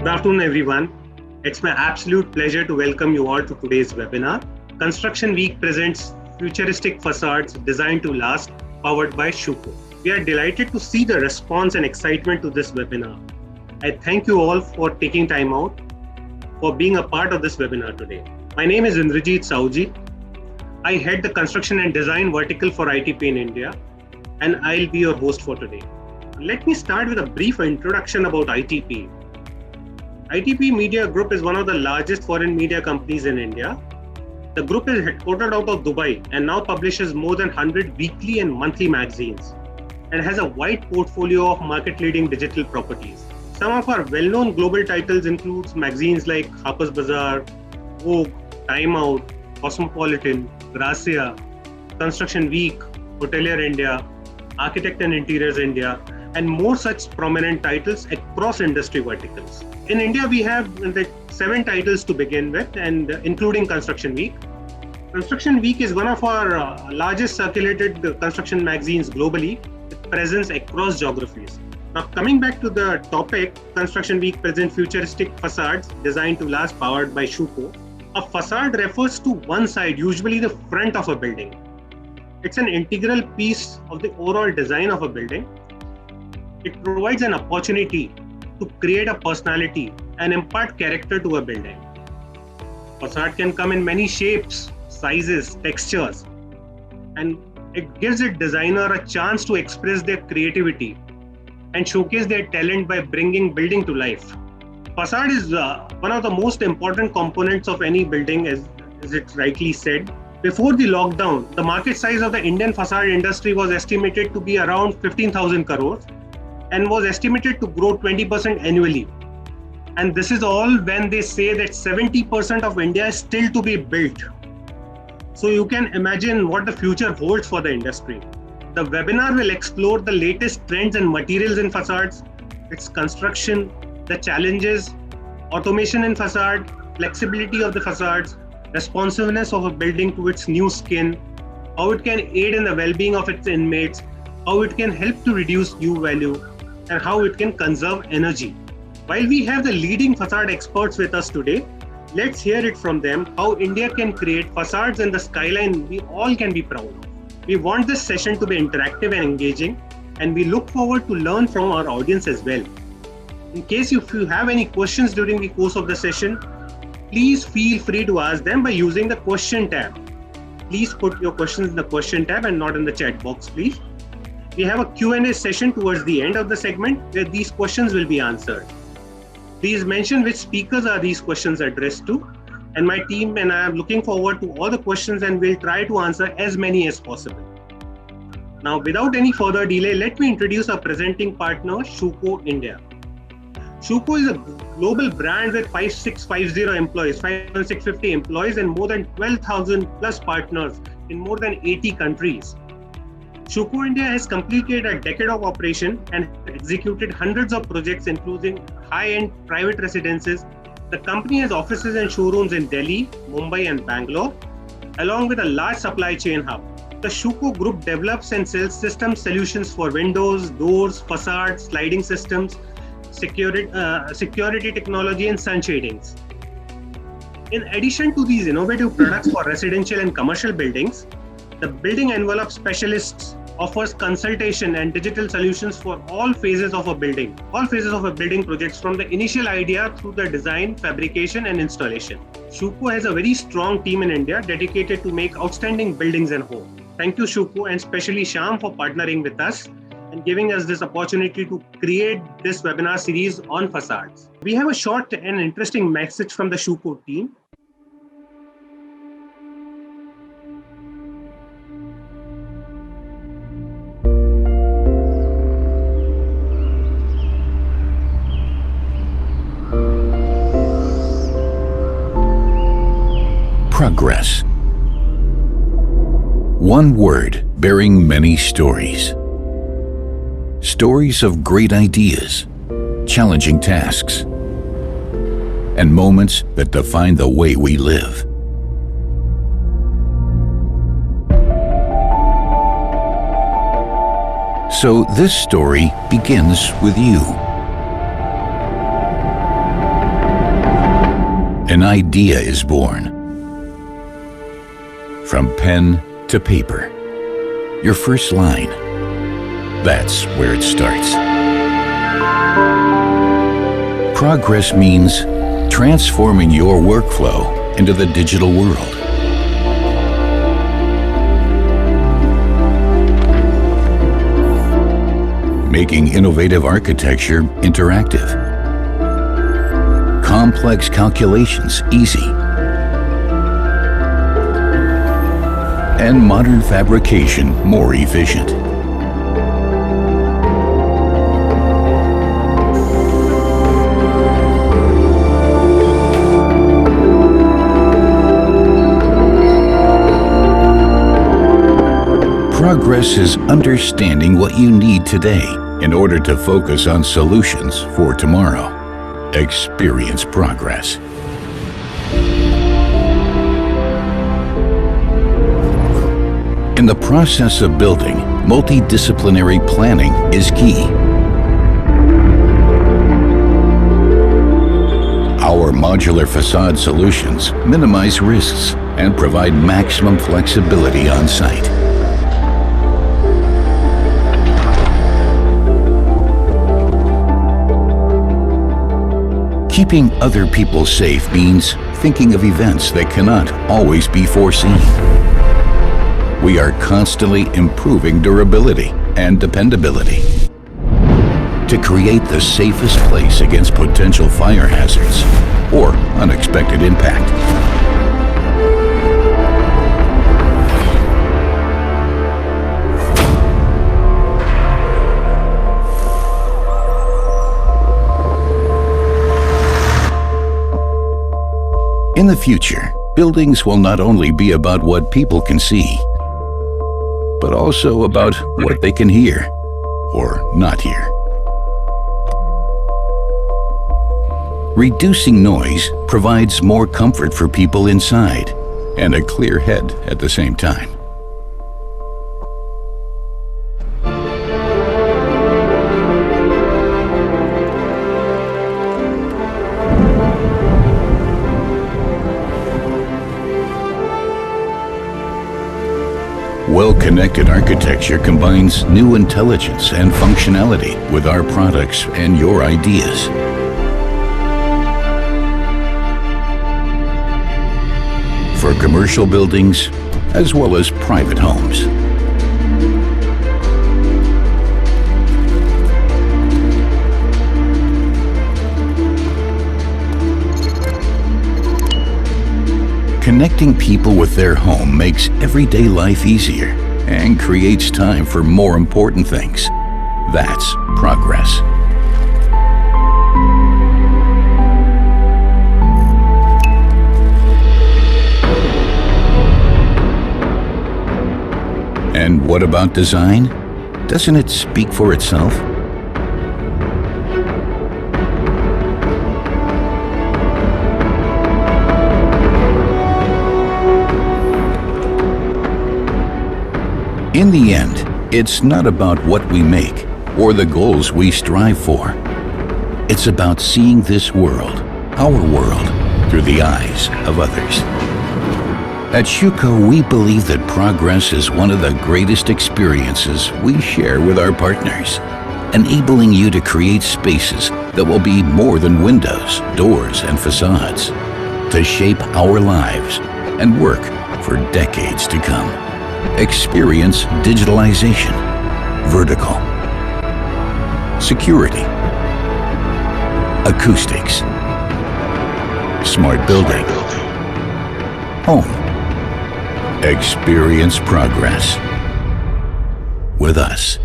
Good afternoon, everyone. It's my absolute pleasure to welcome you all to today's webinar. Construction Week presents futuristic facades designed to last, powered by Schuko. We are delighted to see the response and excitement to this webinar. I thank you all for taking time out for being a part of this webinar today. My name is Indrajit Sauji. I head the construction and design vertical for ITP in India, and I'll be your host for today. Let me start with a brief introduction about ITP. ITP Media Group is one of the largest foreign media companies in India. The group is headquartered out of Dubai and now publishes more than 100 weekly and monthly magazines and has a wide portfolio of market-leading digital properties. Some of our well-known global titles include magazines like Harper's Bazaar, Vogue, Time Out, Cosmopolitan, Gracia, Construction Week, Hotelier India, Architect and Interiors India, and more such prominent titles across industry verticals. In India, we have 7 titles to begin with, and including Construction Week. Construction Week is one of our largest circulated construction magazines globally, with presence across geographies. Now, coming back to the topic, Construction Week presents futuristic facades designed to last, powered by Schuko. A facade refers to one side, usually the front of a building. It's an integral piece of the overall design of a building. It provides an opportunity to create a personality and impart character to a building. Facade can come in many shapes, sizes, textures, and it gives its designer a chance to express their creativity and showcase their talent by bringing building to life. Facade is one of the most important components of any building, as it rightly said. Before the lockdown, the market size of the Indian facade industry was estimated to be around 15,000 crores and was estimated to grow 20% annually. And this is all when they say that 70% of India is still to be built. So you can imagine what the future holds for the industry. The webinar will explore the latest trends and materials in facades, its construction, the challenges, automation in facade, flexibility of the facades, responsiveness of a building to its new skin, how it can aid in the well-being of its inmates, how it can help to reduce U-value, and how it can conserve energy. While we have the leading facade experts with us today, let's hear it from them how India can create facades in the skyline we all can be proud of. We want this session to be interactive and engaging, and we look forward to learn from our audience as well. In case if you have any questions during the course of the session, please feel free to ask them by using the question tab. Please put your questions in the question tab and not in the chat box, please. We have a Q&A session towards the end of the segment where these questions will be answered. Please mention which speakers are these questions addressed to, and my team and I am looking forward to all the questions and will try to answer as many as possible. Now, without any further delay, let me introduce our presenting partner, Schuko India. Schuko is a global brand with 5650 employees, 5650 employees and more than 12,000 plus partners in more than 80 countries. Schuko India has completed a decade of operation and executed hundreds of projects, including high-end private residences. The company has offices and showrooms in Delhi, Mumbai, and Bangalore, along with a large supply chain hub. The Schuko Group develops and sells system solutions for windows, doors, facades, sliding systems, security technology, and sun shadings. In addition to these innovative products for residential and commercial buildings, the Building Envelope Specialists offers consultation and digital solutions for all phases of a building projects, from the initial idea through the design, fabrication, and installation. Schuko has a very strong team in India dedicated to make outstanding buildings and homes. Thank you, Schuko, and especially Shyam for partnering with us and giving us this opportunity to create this webinar series on facades. We have a short and interesting message from the Schuko team. Progress. One word bearing many stories. Stories of great ideas, challenging tasks, and moments that define the way we live. So this story begins with you. an idea is born. From pen to paper, your first line, that's where it starts. Progress means transforming your workflow into the digital world. Making innovative architecture interactive. Complex calculations easy. And modern fabrication more efficient. Progress is understanding what you need today in order to focus on solutions for tomorrow. Experience progress. In the process of building, multidisciplinary planning is key. Our modular facade solutions minimize risks and provide maximum flexibility on site. Keeping other people safe means thinking of events that cannot always be foreseen. We are constantly improving durability and dependability to create the safest place against potential fire hazards or unexpected impact. In the future, buildings will not only be about what people can see, but also about what they can hear or not hear. Reducing noise provides more comfort for people inside and a clear head at the same time. Well-connected architecture combines new intelligence and functionality with our products and your ideas. For commercial buildings, as well as private homes. Connecting people with their home makes everyday life easier and creates time for more important things. That's progress. And what about design? Doesn't it speak for itself? In the end, it's not about what we make or the goals we strive for. It's about seeing this world, our world, through the eyes of others. At Schüco, we believe that progress is one of the greatest experiences we share with our partners, enabling you to create spaces that will be more than windows, doors, and facades, to shape our lives and work for decades to come. Experience digitalization, vertical, security, acoustics, smart building, home. Experience progress with us.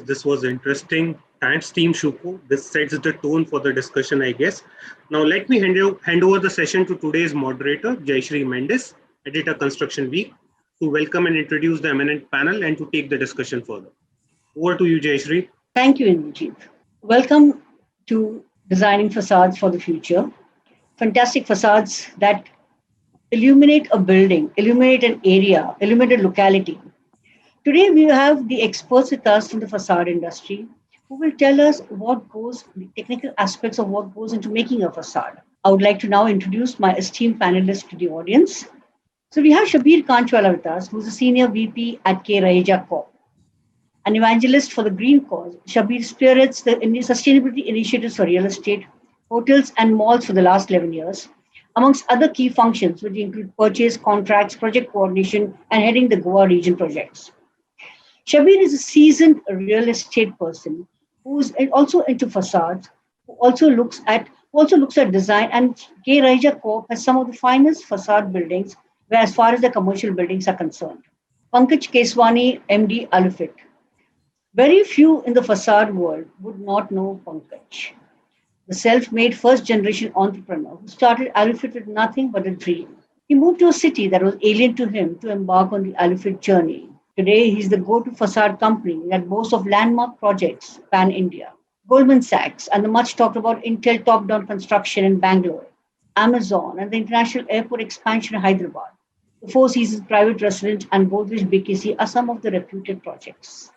This was interesting. Thanks, Team Schüco. This sets the tone for the discussion, I guess. Now, let me hand over the session to today's moderator, Jayashree Mendes, editor Construction Week, to welcome and introduce the eminent panel and to take the discussion further. Over to you, Jayashree. Thank you, Indrajit. Welcome to Designing Facades for the Future. Fantastic facades that illuminate a building, illuminate an area, illuminate a locality. Today, we have the experts with us from the facade industry who will tell us the technical aspects of what goes into making a facade. I would like to now introduce my esteemed panelists to the audience. So we have Shabir Kanchwala with us, who's a senior VP at K. Raheja Corp. An evangelist for the green cause, Shabir spearheads the sustainability initiatives for real estate, hotels, and malls for the last 11 years, amongst other key functions, which include purchase, contracts, project coordination, and heading the Goa region projects. Shabir is a seasoned real estate person who's also into facades, who also looks at design, and K. Raheja Corp has some of the finest facade buildings where as far as the commercial buildings are concerned. Pankaj Keswani, MD, Alufit. Very few in the facade world would not know Pankaj, the self-made first-generation entrepreneur who started Alufit with nothing but a dream. He moved to a city that was alien to him to embark on the Alufit journey. Today, he's the go-to facade company that boasts of landmark projects pan-India. Goldman Sachs and the much talked about Intel top-down construction in Bangalore, Amazon and the international airport expansion in Hyderabad, the Four Seasons private residence and Godrej BKC are some of the reputed projects.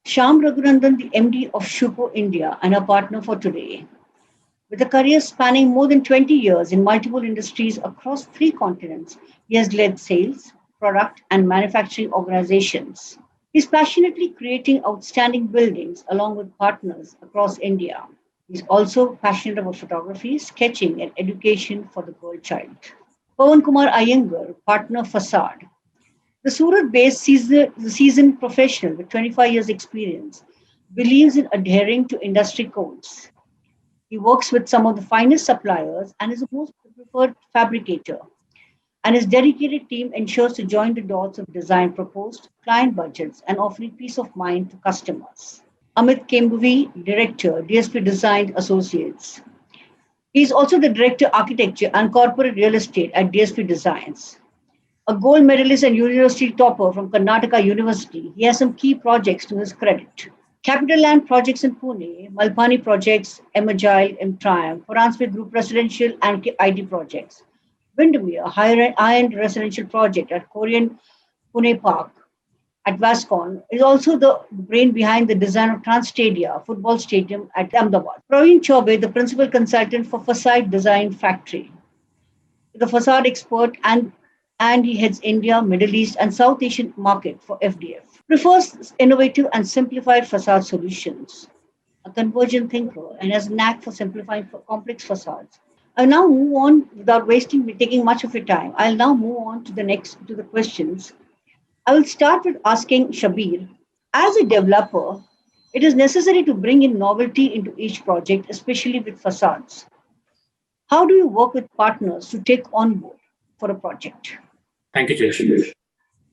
Shyam Raghunandan, the MD of Shuko India and our partner for today, with a career spanning more than 20 years in multiple industries across 3 continents, he has led sales, product, and manufacturing organizations. He's passionately creating outstanding buildings along with partners across India. He's also passionate about photography, sketching, and education for the girl child. Pawan Kumar Iyengar, partner Facade. The Surat-based seasoned professional with 25 years experience believes in adhering to industry codes. He works with some of the finest suppliers and is the most preferred fabricator. And his dedicated team ensures to join the dots of design proposed, client budgets, and offering peace of mind to customers. Amit Kembuvi, Director, DSP Design Associates. He is also the Director, Architecture and Corporate Real Estate at DSP Designs. A gold medalist and university topper from Karnataka University, he has some key projects to his credit. Capital Land Projects in Pune, Malpani Projects, M Agile, M Triumph, Horansmith Group Residential and IT Projects. Windermere, a high-end residential project at Korean Pune Park at Vascon, is also the brain behind the design of Transstadia football stadium at Ahmedabad. Praveen Chaubey, the principal consultant for Facade Design Factory, the facade expert and he heads India, Middle East, and South Asian market for FDF. Prefers innovative and simplified facade solutions, a convergent thinker, and has a knack for simplifying complex facades. I'll now move on without taking much of your time. I'll now move on to the questions. I will start with asking Shabir, as a developer, it is necessary to bring in novelty into each project, especially with facades. How do you work with partners to take on board for a project? Thank you, Jayesh.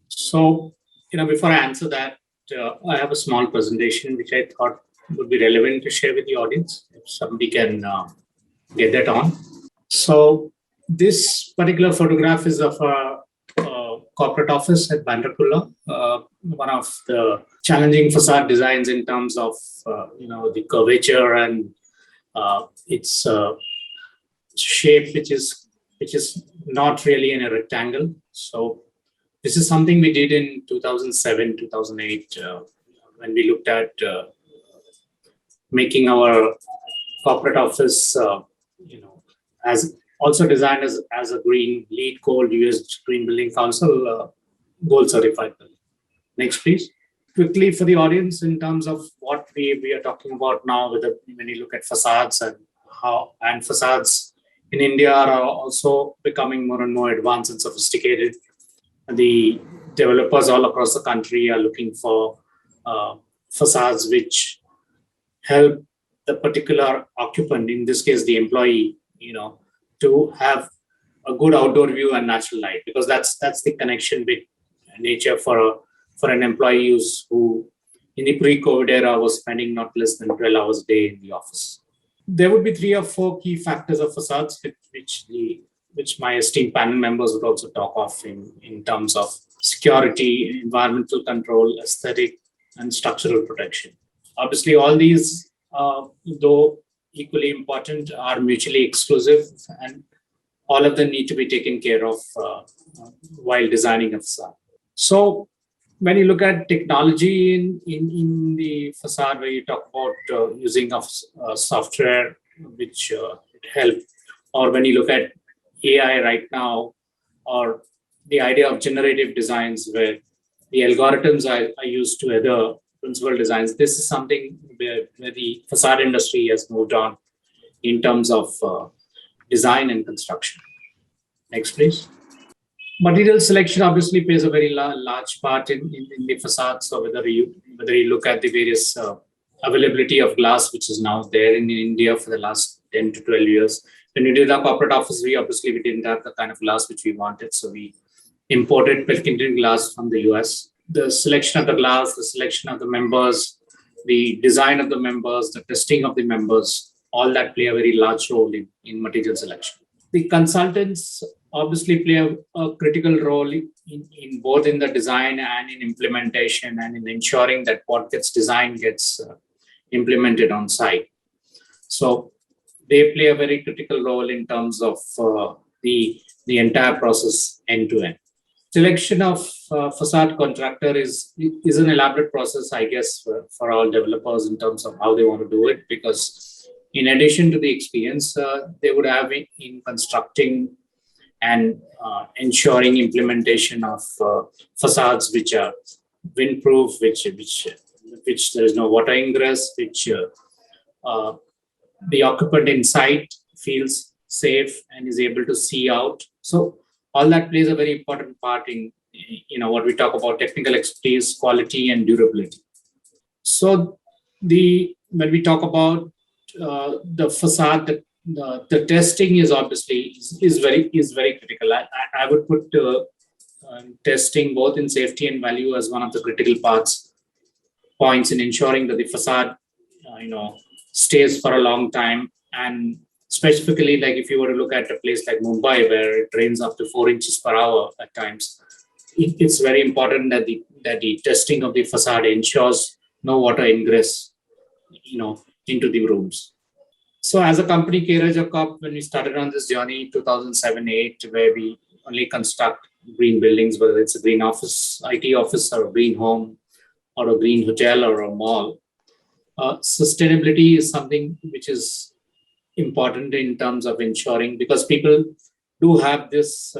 So, before I answer that, I have a small presentation which I thought would be relevant to share with the audience. If somebody can get that on. So, this particular photograph is of a corporate office at Bandrakulla, one of the challenging facade designs in terms of the curvature and its shape, which is not really in a rectangle. So this is something we did in 2007, 2008, when we looked at making our corporate office, as also designed as a green LEED Gold US Green Building Council Gold certified building. Next, please. Quickly for the audience, in terms of what we are talking about now, when you look at facades and facades in India are also becoming more and more advanced and sophisticated. The developers all across the country are looking for facades which help the particular occupant, in this case the employee, to have a good outdoor view and natural light, because that's the connection with nature for an employee who in the pre-COVID era was spending not less than 12 hours a day in the office. There would be 3 or 4 key factors of facades which my esteemed panel members would also talk of in terms of security, environmental control, aesthetic, and structural protection. Obviously, all these, though equally important, are mutually exclusive, and all of them need to be taken care of while designing a facade. So when you look at technology in the facade, where you talk about using of software, which it help, or when you look at AI right now, or the idea of generative designs, where the algorithms are used to other principal designs, this is something where the facade industry has moved on in terms of design and construction. Next, please. Material selection obviously plays a very large part in the facade. So whether you look at the various availability of glass, which is now there in India for the last 10 to 12 years. When we did our corporate office, we didn't have the kind of glass which we wanted. So we imported Pilkington glass from the US. The selection of the glass, the selection of the members, the design of the members, the testing of the members, all that play a very large role in material selection. The consultants obviously play a critical role in both in the design and in implementation, and in ensuring that what gets designed gets implemented on site. So they play a very critical role in terms of the entire process end to end. Selection of facade contractor is an elaborate process, I guess, for all developers in terms of how they want to do it, because in addition to the experience they would have in constructing and ensuring implementation of facades which are windproof, which there is no water ingress, which the occupant inside feels safe and is able to see out. So all that plays a very important part in what we talk about technical expertise, quality, and durability. So when we talk about the facade, the testing is obviously is very critical. I would put testing both in safety and value as one of the critical points in ensuring that the facade stays for a long time. And specifically, like if you were to look at a place like Mumbai, where it rains up to 4 inches per hour at times, it's very important that the testing of the facade ensures no ingress into the rooms. So as a company, K. Raja Corp, when we started on this journey 2007-8, where we only construct green buildings, whether it's a green office, IT office, or a green home, or a green hotel, or a mall, sustainability is something which is important in terms of ensuring, because people do have this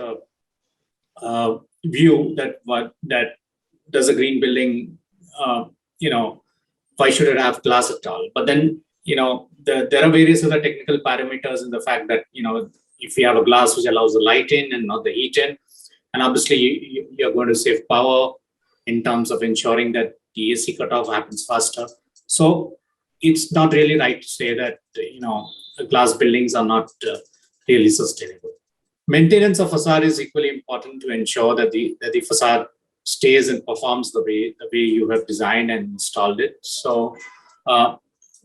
view that does a green building, why should it have glass at all? But then, there are various other technical parameters in the fact that, if you have a glass which allows the light in and not the heat in, and obviously you're going to save power in terms of ensuring that the AC cutoff happens faster. So it's not really right to say that, glass buildings are not really sustainable. Maintenance of facade is equally important to ensure that the facade stays and performs the way you have designed and installed it. So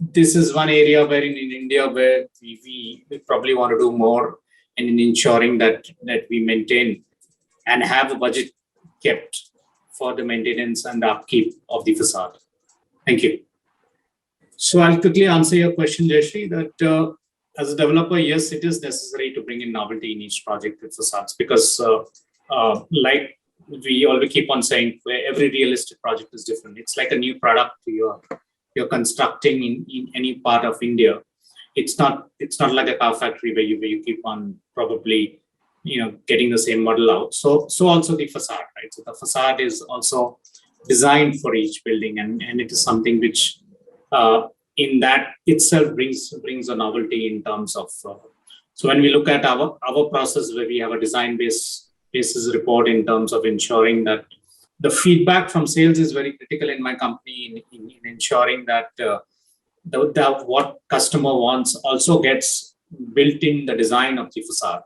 this is one area where in India where we probably want to do more in ensuring that we maintain and have a budget kept for the maintenance and the upkeep of the facade. Thank you. So I'll quickly answer your question, Jayashree, that as a developer, yes, it is necessary to bring in novelty in each project with facades, because like we always keep on saying, where every real estate project is different. It's like a new product you're constructing in any part of India. It's not like a car factory where you keep on probably getting the same model out. So also the facade, right? So the facade is also designed for each building, and it is something which in that itself brings a novelty in terms of. So when we look at our process, where we have a design basis report in terms of ensuring that the feedback from sales is very critical in my company in ensuring that what customer wants also gets built in the design of the facade.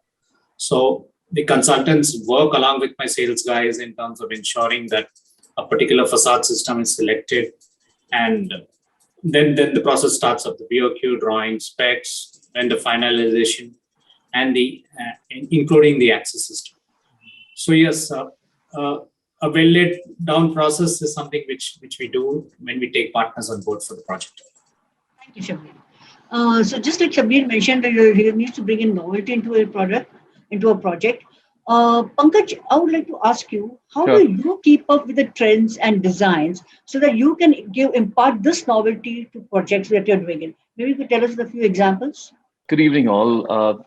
So the consultants work along with my sales guys in terms of ensuring that a particular facade system is selected, and then the process starts of the BOQ, drawing, specs, and the finalization, and including the access system. So yes, a well laid down process is something which we do when we take partners on board for the project. Thank you, Shabir. So just like Shabir mentioned, that there needs to bring in novelty into a project. Pankaj, I would like to ask you, how do Sure. you keep up with the trends and designs so that you can impart this novelty to projects that you're doing it? Maybe you could tell us a few examples. Good evening, all.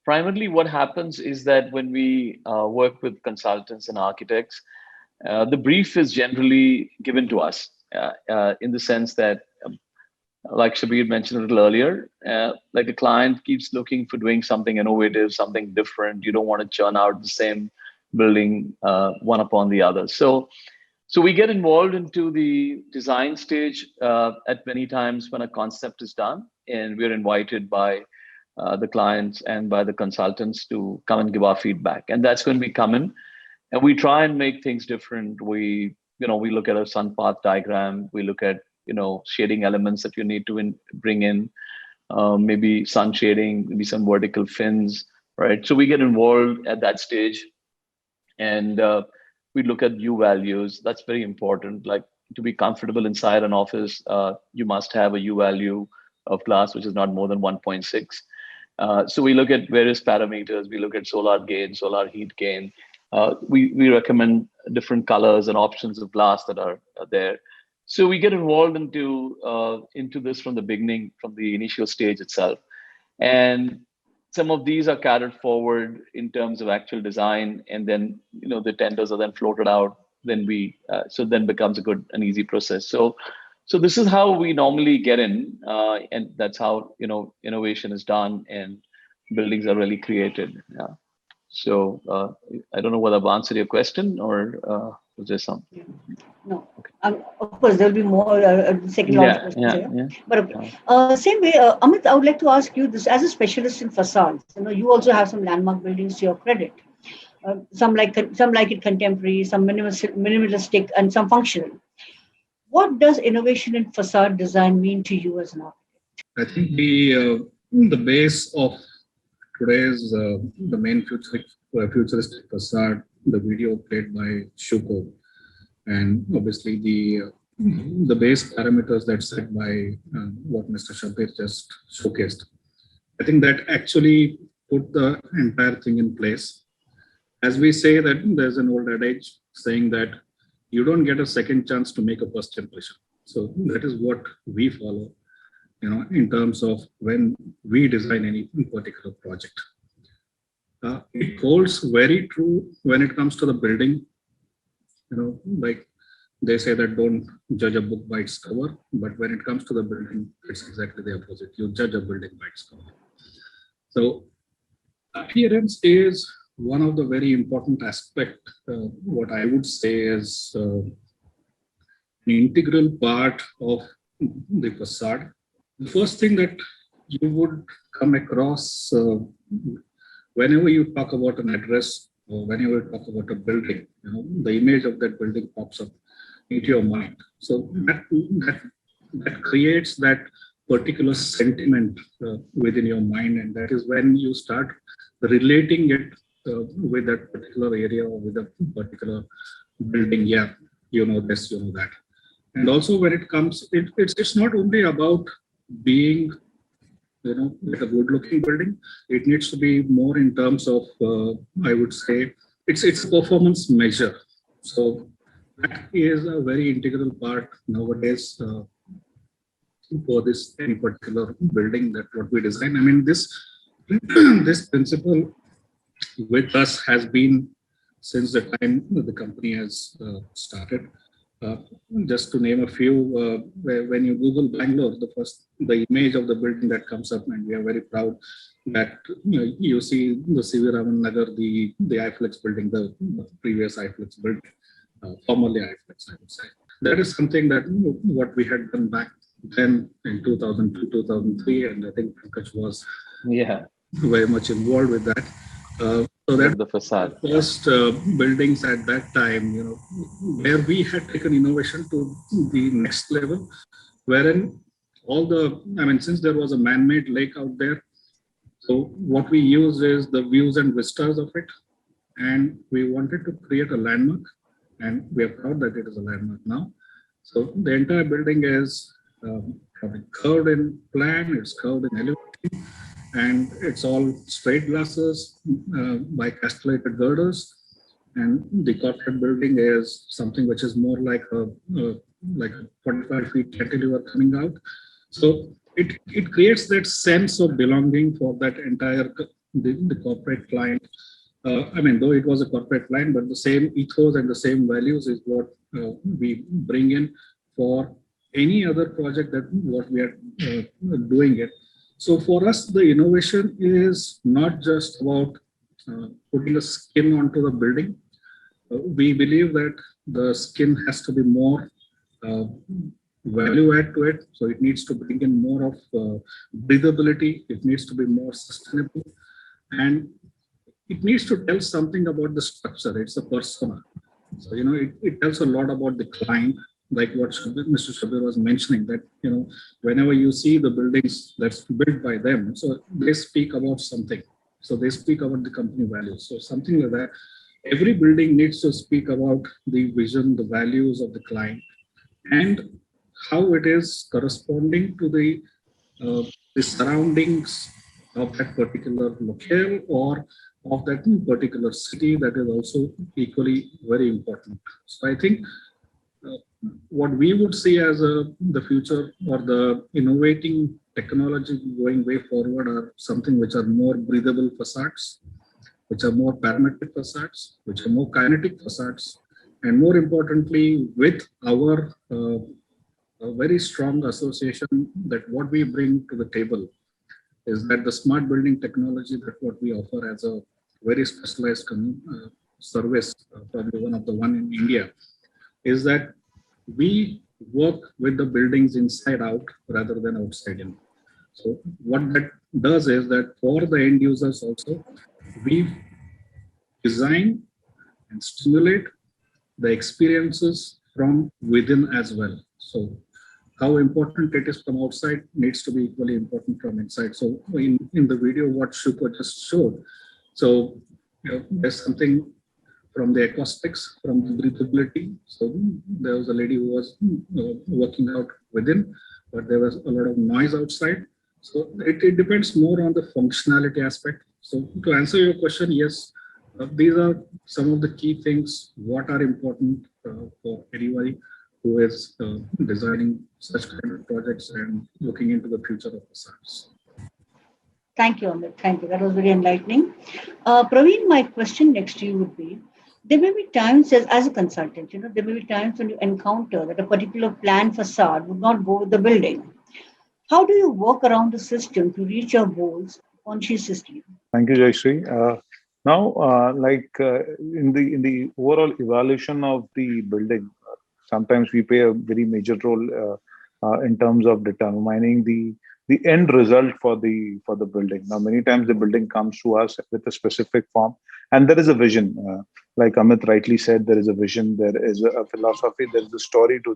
Primarily, what happens is that when we work with consultants and architects, the brief is generally given to us in the sense that, like Shabir mentioned a little earlier, like a client keeps looking for doing something innovative, something different. You don't want to churn out the same building one upon the other. So we get involved into the design stage at many times when a concept is done, and we're invited by the clients and by the consultants to come and give our feedback. And that's when we come in and we try and make things different. We look at a sun path diagram. We look at shading elements that you need to bring in, maybe sun shading, maybe some vertical fins, right? So we get involved at that stage, and we look at U values. That's very important. Like, to be comfortable inside an office, you must have a U value of glass which is not more than 1.6. So we look at various parameters. We look at solar gain, solar heat gain. We recommend different colors and options of glass that are there. So we get involved into this from the beginning, from the initial stage itself. And some of these are carried forward in terms of actual design, and then the tenders are then floated out. Then then becomes a good and easy process. So this is how we normally get in, and that's how innovation is done and buildings are really created. Yeah. So I don't know whether I've answered your question or was there some? No. Okay. Of course, there'll be more second round of questions here. Yeah. But okay. Same way, Amit, I would like to ask you this as a specialist in facades. You also have some landmark buildings to your credit. Some like it contemporary, some minimalistic, and some functional. What does innovation in facade design mean to you as an architect? I think the base of today's the main futuristic facade, the video played by Shuko, and obviously the base parameters that's set by what Mr. Shabir just showcased. I think that actually put the entire thing in place. As we say that there's an old adage saying that you don't get a second chance to make a first impression. So that is what we follow, in terms of when we design any particular project. It holds very true when it comes to the building. Like they say that don't judge a book by its cover, but when it comes to the building, it's exactly the opposite. You judge a building by its cover. So appearance is one of the very important aspect. What I would say is an integral part of the facade. The first thing that you would come across whenever you talk about an address or whenever you talk about a building, the image of that building pops up into your mind. So that creates that particular sentiment within your mind, and that is when you start relating it with that particular area or with a particular building. Yeah, this, that. And also when it comes, it's not only about being, like a good-looking building. It needs to be more in terms of, I would say, it's a performance measure. So that is a very integral part nowadays for this any particular building that what we design. I mean, this principle with us has been since the time the company has started. Just to name a few, when you Google Bangalore, the image of the building that comes up, and we are very proud that you see the CV Raman Nagar, the iFlex building, the previous iFlex building, formerly iFlex, I would say. That is something that what we had done back then in 2002, 2003, and I think Pankaj was very much involved with that. So that the facade, first buildings at that time, where we had taken innovation to the next level, wherein since there was a man-made lake out there, so what we use is the views and vistas of it, and we wanted to create a landmark, and we are proud that it is a landmark now. So the entire building is curved in plan, it's curved in elevation, and it's all straight glasses by castellated girders. And the corporate building is something which is more like a 45 feet cantilever coming out. So it creates that sense of belonging for that entire the corporate client. I mean, though it was a corporate client, but the same ethos and the same values is what we bring in for any other project that what we are doing it. So for us, the innovation is not just about putting a skin onto the building. We believe that the skin has to be more uh, value add to it. So it needs to bring in more of breathability. It needs to be more sustainable. And it needs to tell something about the structure. It's a persona. So, it tells a lot about the client, like what Mr. Shabir was mentioning, that, whenever you see the buildings that's built by them, so they speak about something. So they speak about the company values. So something like that. Every building needs to speak about the vision, the values of the client, and how it is corresponding to the surroundings of that particular locale or of that particular city. That is also equally very important. So I think what we would see as the future or the innovating technology going way forward are something which are more breathable facades, which are more parametric facades, which are more kinetic facades, and more importantly, with our a very strong association that what we bring to the table is that the smart building technology that what we offer as a very specialized service, probably one of the one in India, is that we work with the buildings inside out rather than outside in. So what that does is that for the end users also, we design and stimulate the experiences from within as well. So how important it is from outside needs to be equally important from inside. So in the video, what Shuko just showed, so there's something from the acoustics, from the breathability. So there was a lady who was working out within, but there was a lot of noise outside. So it depends more on the functionality aspect. So to answer your question, yes, these are some of the key things what are important for anybody who is designing such kind of projects and looking into the future of facades. Thank you, Amit. Thank you. That was very enlightening. Praveen, my question next to you would be, there may be times as a consultant, there may be times when you encounter that a particular plan facade would not go with the building. How do you work around the system to reach your goals consciously? Thank you, Jayshree. Now, in the overall evaluation of the building, sometimes we play a very major role in terms of determining the end result for the building. Now, many times the building comes to us with a specific form, and there is a vision. Like Amit rightly said, there is a vision, there is a philosophy, there is a story to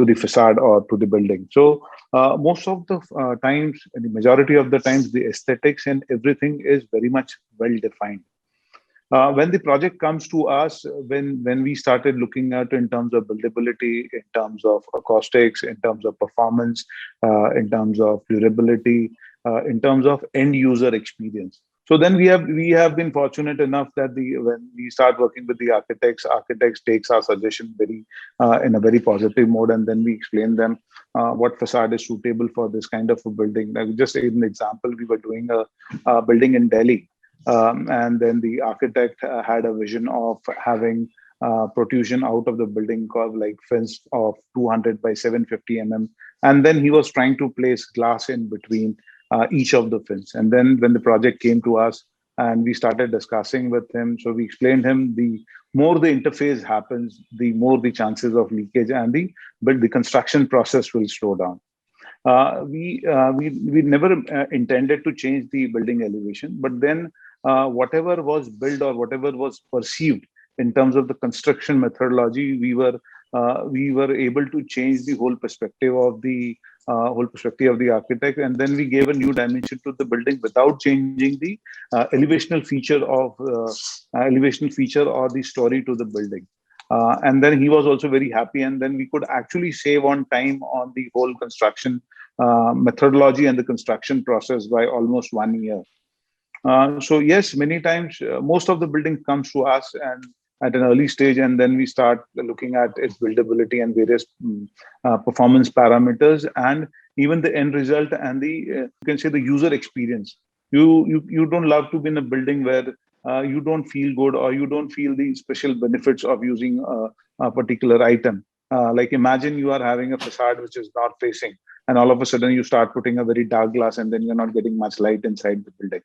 the facade or to the building. So most of the times, the majority of the times, the aesthetics and everything is very much well defined. When the project comes to us, when we started looking at in terms of buildability, in terms of acoustics, in terms of performance, in terms of durability, in terms of end user experience. So then we have been fortunate enough that when we start working with the architects takes our suggestion very in a very positive mode, and then we explain them what facade is suitable for this kind of a building. Like just an example, we were doing a building in Delhi. And then the architect had a vision of having protrusion out of the building curve, like fence of 200 by 750 mm. And then he was trying to place glass in between each of the fence. And then when the project came to us and we started discussing with him, so we explained him the more the interface happens, the more the chances of leakage and the construction process will slow down. We never intended to change the building elevation, but then whatever was built or whatever was perceived in terms of the construction methodology, we were able to change the whole perspective of the architect, and then we gave a new dimension to the building without changing the elevational feature or the story to the building. And then he was also very happy, and then we could actually save on time on the whole construction methodology and the construction process by almost 1 year. So yes, many times most of the building comes to us and at an early stage, and then we start looking at its buildability and various performance parameters, and even the end result and the you can say the user experience. You don't love to be in a building where you don't feel good or you don't feel the special benefits of using a particular item. Like imagine you are having a facade which is not facing, and all of a sudden you start putting a very dark glass, and then you're not getting much light inside the building.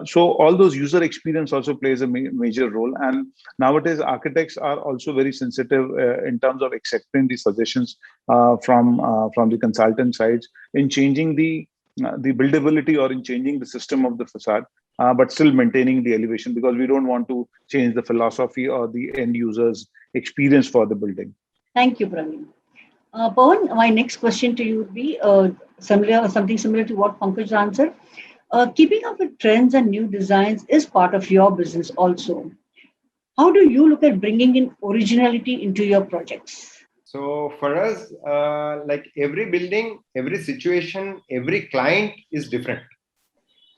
So all those user experience also plays a major role. And nowadays architects are also very sensitive in terms of accepting the suggestions from the consultant sides in changing the buildability or in changing the system of the facade, but still maintaining the elevation, because we don't want to change the philosophy or the end user's experience for the building. Thank you, Praveen. Pawan, my next question to you would be something similar to what Pankaj answered. Keeping up with trends and new designs is part of your business also. How do you look at bringing in originality into your projects? So for us, like every building, every situation, every client is different.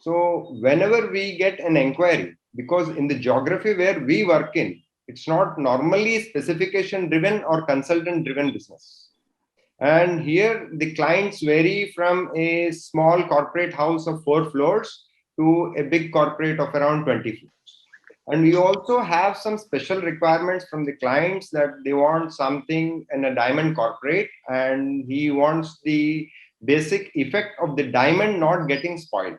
So whenever we get an inquiry, because in the geography where we work in, it's not normally specification driven or consultant driven business. And here the clients vary from a small corporate house of 4 floors to a big corporate of around 20 floors. And we also have some special requirements from the clients that they want something in a diamond corporate, and he wants the basic effect of the diamond not getting spoiled.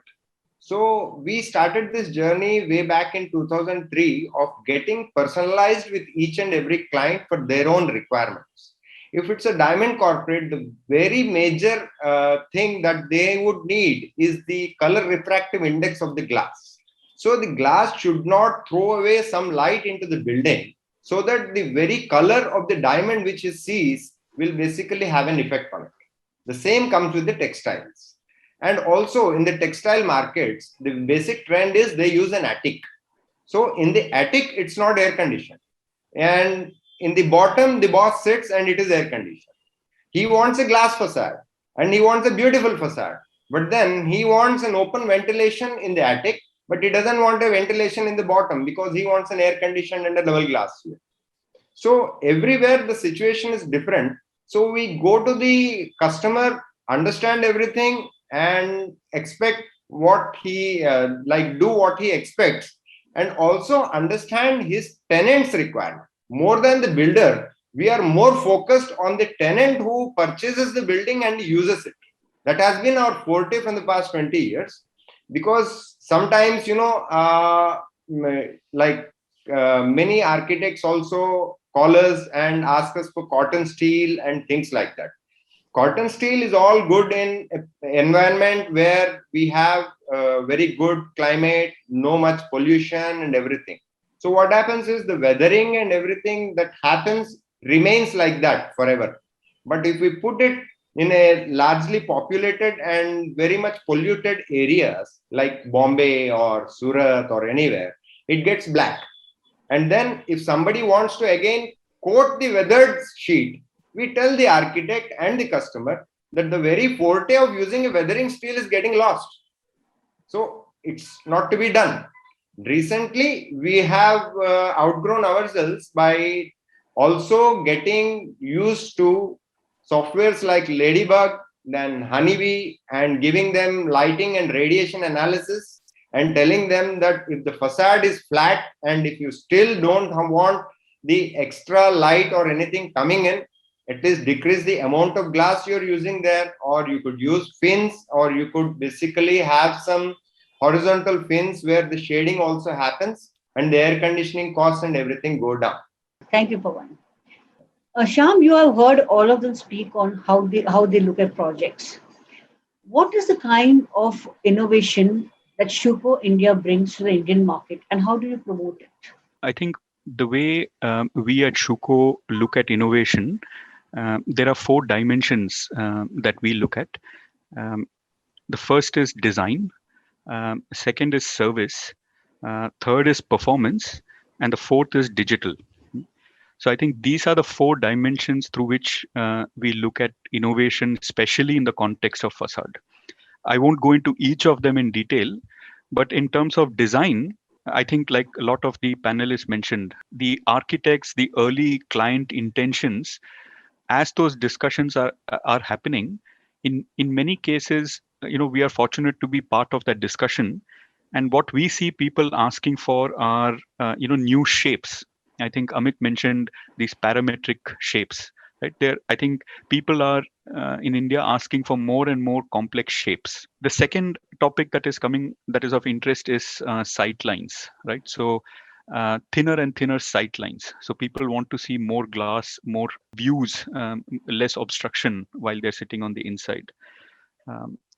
So we started this journey way back in 2003 of getting personalized with each and every client for their own requirements. If it's a diamond corporate, the very major thing that they would need is the color refractive index of the glass. So the glass should not throw away some light into the building, so that the very color of the diamond which he sees will basically have an effect on it. The same comes with the textiles. And also in the textile markets, the basic trend is they use an attic. So in the attic, it's not air conditioned. And in the bottom, the boss sits and it is air conditioned. He wants a glass facade and he wants a beautiful facade. But then he wants an open ventilation in the attic, but he doesn't want a ventilation in the bottom because he wants an air conditioned and a double glass suite. So everywhere the situation is different. So we go to the customer, understand everything and expect what he do what he expects, and also understand his tenant's requirement. More than the builder, we are more focused on the tenant who purchases the building and uses it. That has been our forte from the past 20 years. Because sometimes, many architects also call us and ask us for cotton steel and things like that. Cotton steel is all good in an environment where we have very good climate, no much pollution and everything. So what happens is the weathering and everything that happens remains like that forever. But if we put it in a largely populated and very much polluted areas like Bombay or Surat or anywhere, it gets black. And then if somebody wants to again coat the weathered sheet, we tell the architect and the customer that the very forte of using a weathering steel is getting lost. So it's not to be done. Recently, we have outgrown ourselves by also getting used to softwares like Ladybug, then Honeybee, and giving them lighting and radiation analysis and telling them that if the facade is flat and if you still don't want the extra light or anything coming in, at least decrease the amount of glass you're using there, or you could use fins, or you could basically have some horizontal fins where the shading also happens and the air conditioning costs and everything go down. Thank you, Pawan. Shyam, you have heard all of them speak on how they look at projects. What is the kind of innovation that Shuko India brings to the Indian market, and how do you promote it? I think the way we at Shuko look at innovation, there are 4 dimensions that we look at. The first is design, second is service, third is performance, and the fourth is digital. So I think these are the 4 dimensions through which we look at innovation, especially in the context of facade. I won't go into each of them in detail, but in terms of design, I think like a lot of the panelists mentioned, the architects, the early client intentions, as those discussions are happening, in many cases, we are fortunate to be part of that discussion. And what we see people asking for are, new shapes. I think Amit mentioned these parametric shapes, right? There, I think people are in India asking for more and more complex shapes. The second topic that is coming, that is of interest, is sight lines, right? So thinner and thinner sight lines. So people want to see more glass, more views, less obstruction while they're sitting on the inside.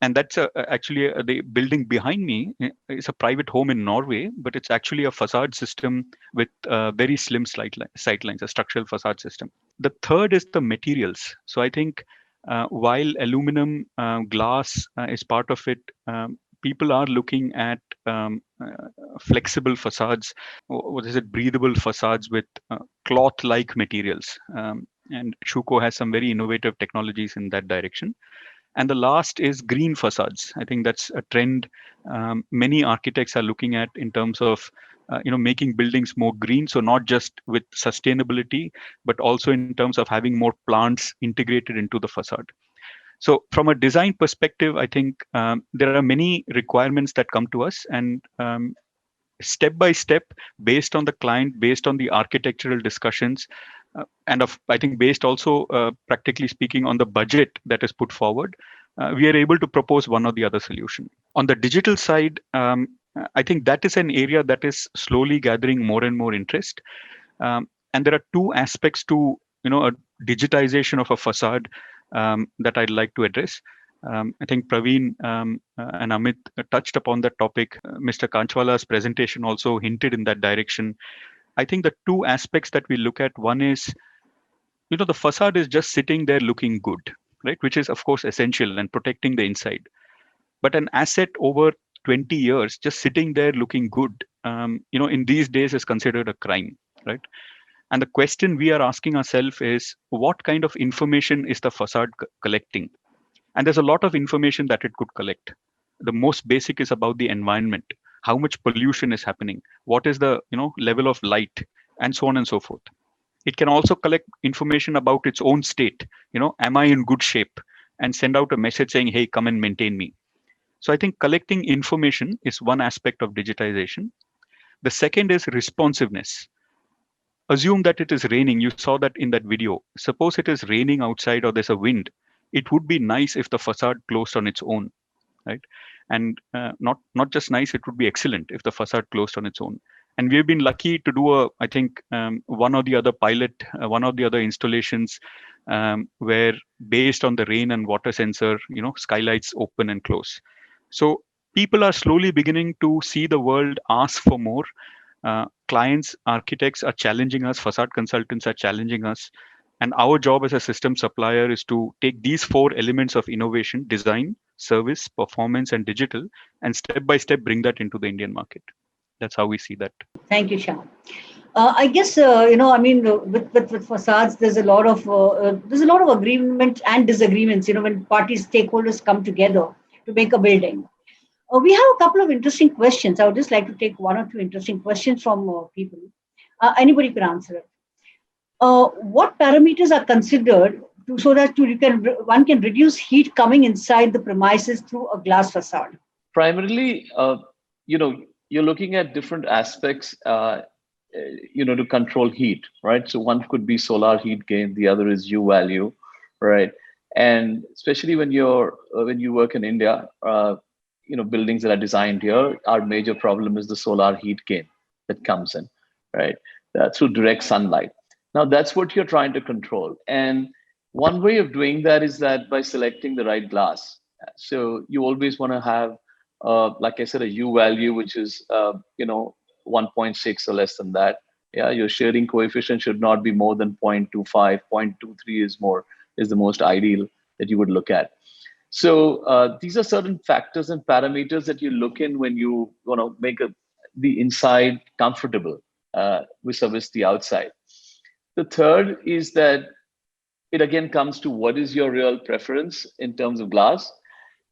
And that's actually the building behind me is a private home in Norway, but it's actually a facade system with very slim sight lines, a structural facade system. The third is the materials. So I think while aluminum, glass is part of it, people are looking at flexible facades, what is it, breathable facades with cloth-like materials. And Schuko has some very innovative technologies in that direction. And the last is green facades. I think that's a trend many architects are looking at in terms of making buildings more green. So not just with sustainability, but also in terms of having more plants integrated into the facade. So from a design perspective, I think there are many requirements that come to us, and step by step, based on the client, based on the architectural discussions, I think based also, practically speaking, on the budget that is put forward, we are able to propose one or the other solution. On the digital side, I think that is an area that is slowly gathering more and more interest. And there are 2 aspects to a digitization of a facade that I'd like to address. I think Praveen and Amit touched upon that topic. Mr. Kanchwala's presentation also hinted in that direction. I think the 2 aspects that we look at, one is, the facade is just sitting there looking good, right? Which is of course essential and protecting the inside. But an asset over 20 years just sitting there looking good, in these days is considered a crime, right? And the question we are asking ourselves is, what kind of information is the facade collecting? And there's a lot of information that it could collect. The most basic is about the environment. How much pollution is happening? What is the level of light, and so on and so forth. It can also collect information about its own state. Am I in good shape? And send out a message saying, hey, come and maintain me. So I think collecting information is one aspect of digitization. The second is responsiveness. Assume that it is raining. You saw that in that video. Suppose it is raining outside or there's a wind. It would be nice if the facade closed on its own, right? And not just nice, it would be excellent if the facade closed on its own. And we've been lucky to do I think one or the other pilot, one or the other installations where based on the rain and water sensor, skylights open and close. So people are slowly beginning to see the world ask for more. Clients, architects are challenging us, facade consultants are challenging us. And our job as a system supplier is to take these 4 elements of innovation: design, service, performance, and digital, and step by step bring that into the Indian market. That's how we see that. Thank you, Shyam. I guess with facades, there's a lot of agreement and disagreements. When parties, stakeholders come together to make a building. We have a couple of interesting questions. I would just like to take 1 or 2 interesting questions from people. Anybody can answer it. What parameters are considered so that one can reduce heat coming inside the premises through a glass facade? Primarily, you're looking at different aspects, to control heat, right? So one could be solar heat gain, the other is U value, right? And especially when you work in India, buildings that are designed here, our major problem is the solar heat gain that comes in, right? Through direct sunlight. Now that's what you're trying to control. And one way of doing that is that by selecting the right glass. So you always want to have, like I said, a U value, which is, 1.6 or less than that. Yeah, your shearing coefficient should not be more than 0.25, 0.23 is the most ideal that you would look at. So these are certain factors and parameters that you look in when you want to make the inside comfortable vis-a-vis the outside. The third is that it again comes to what is your real preference in terms of glass.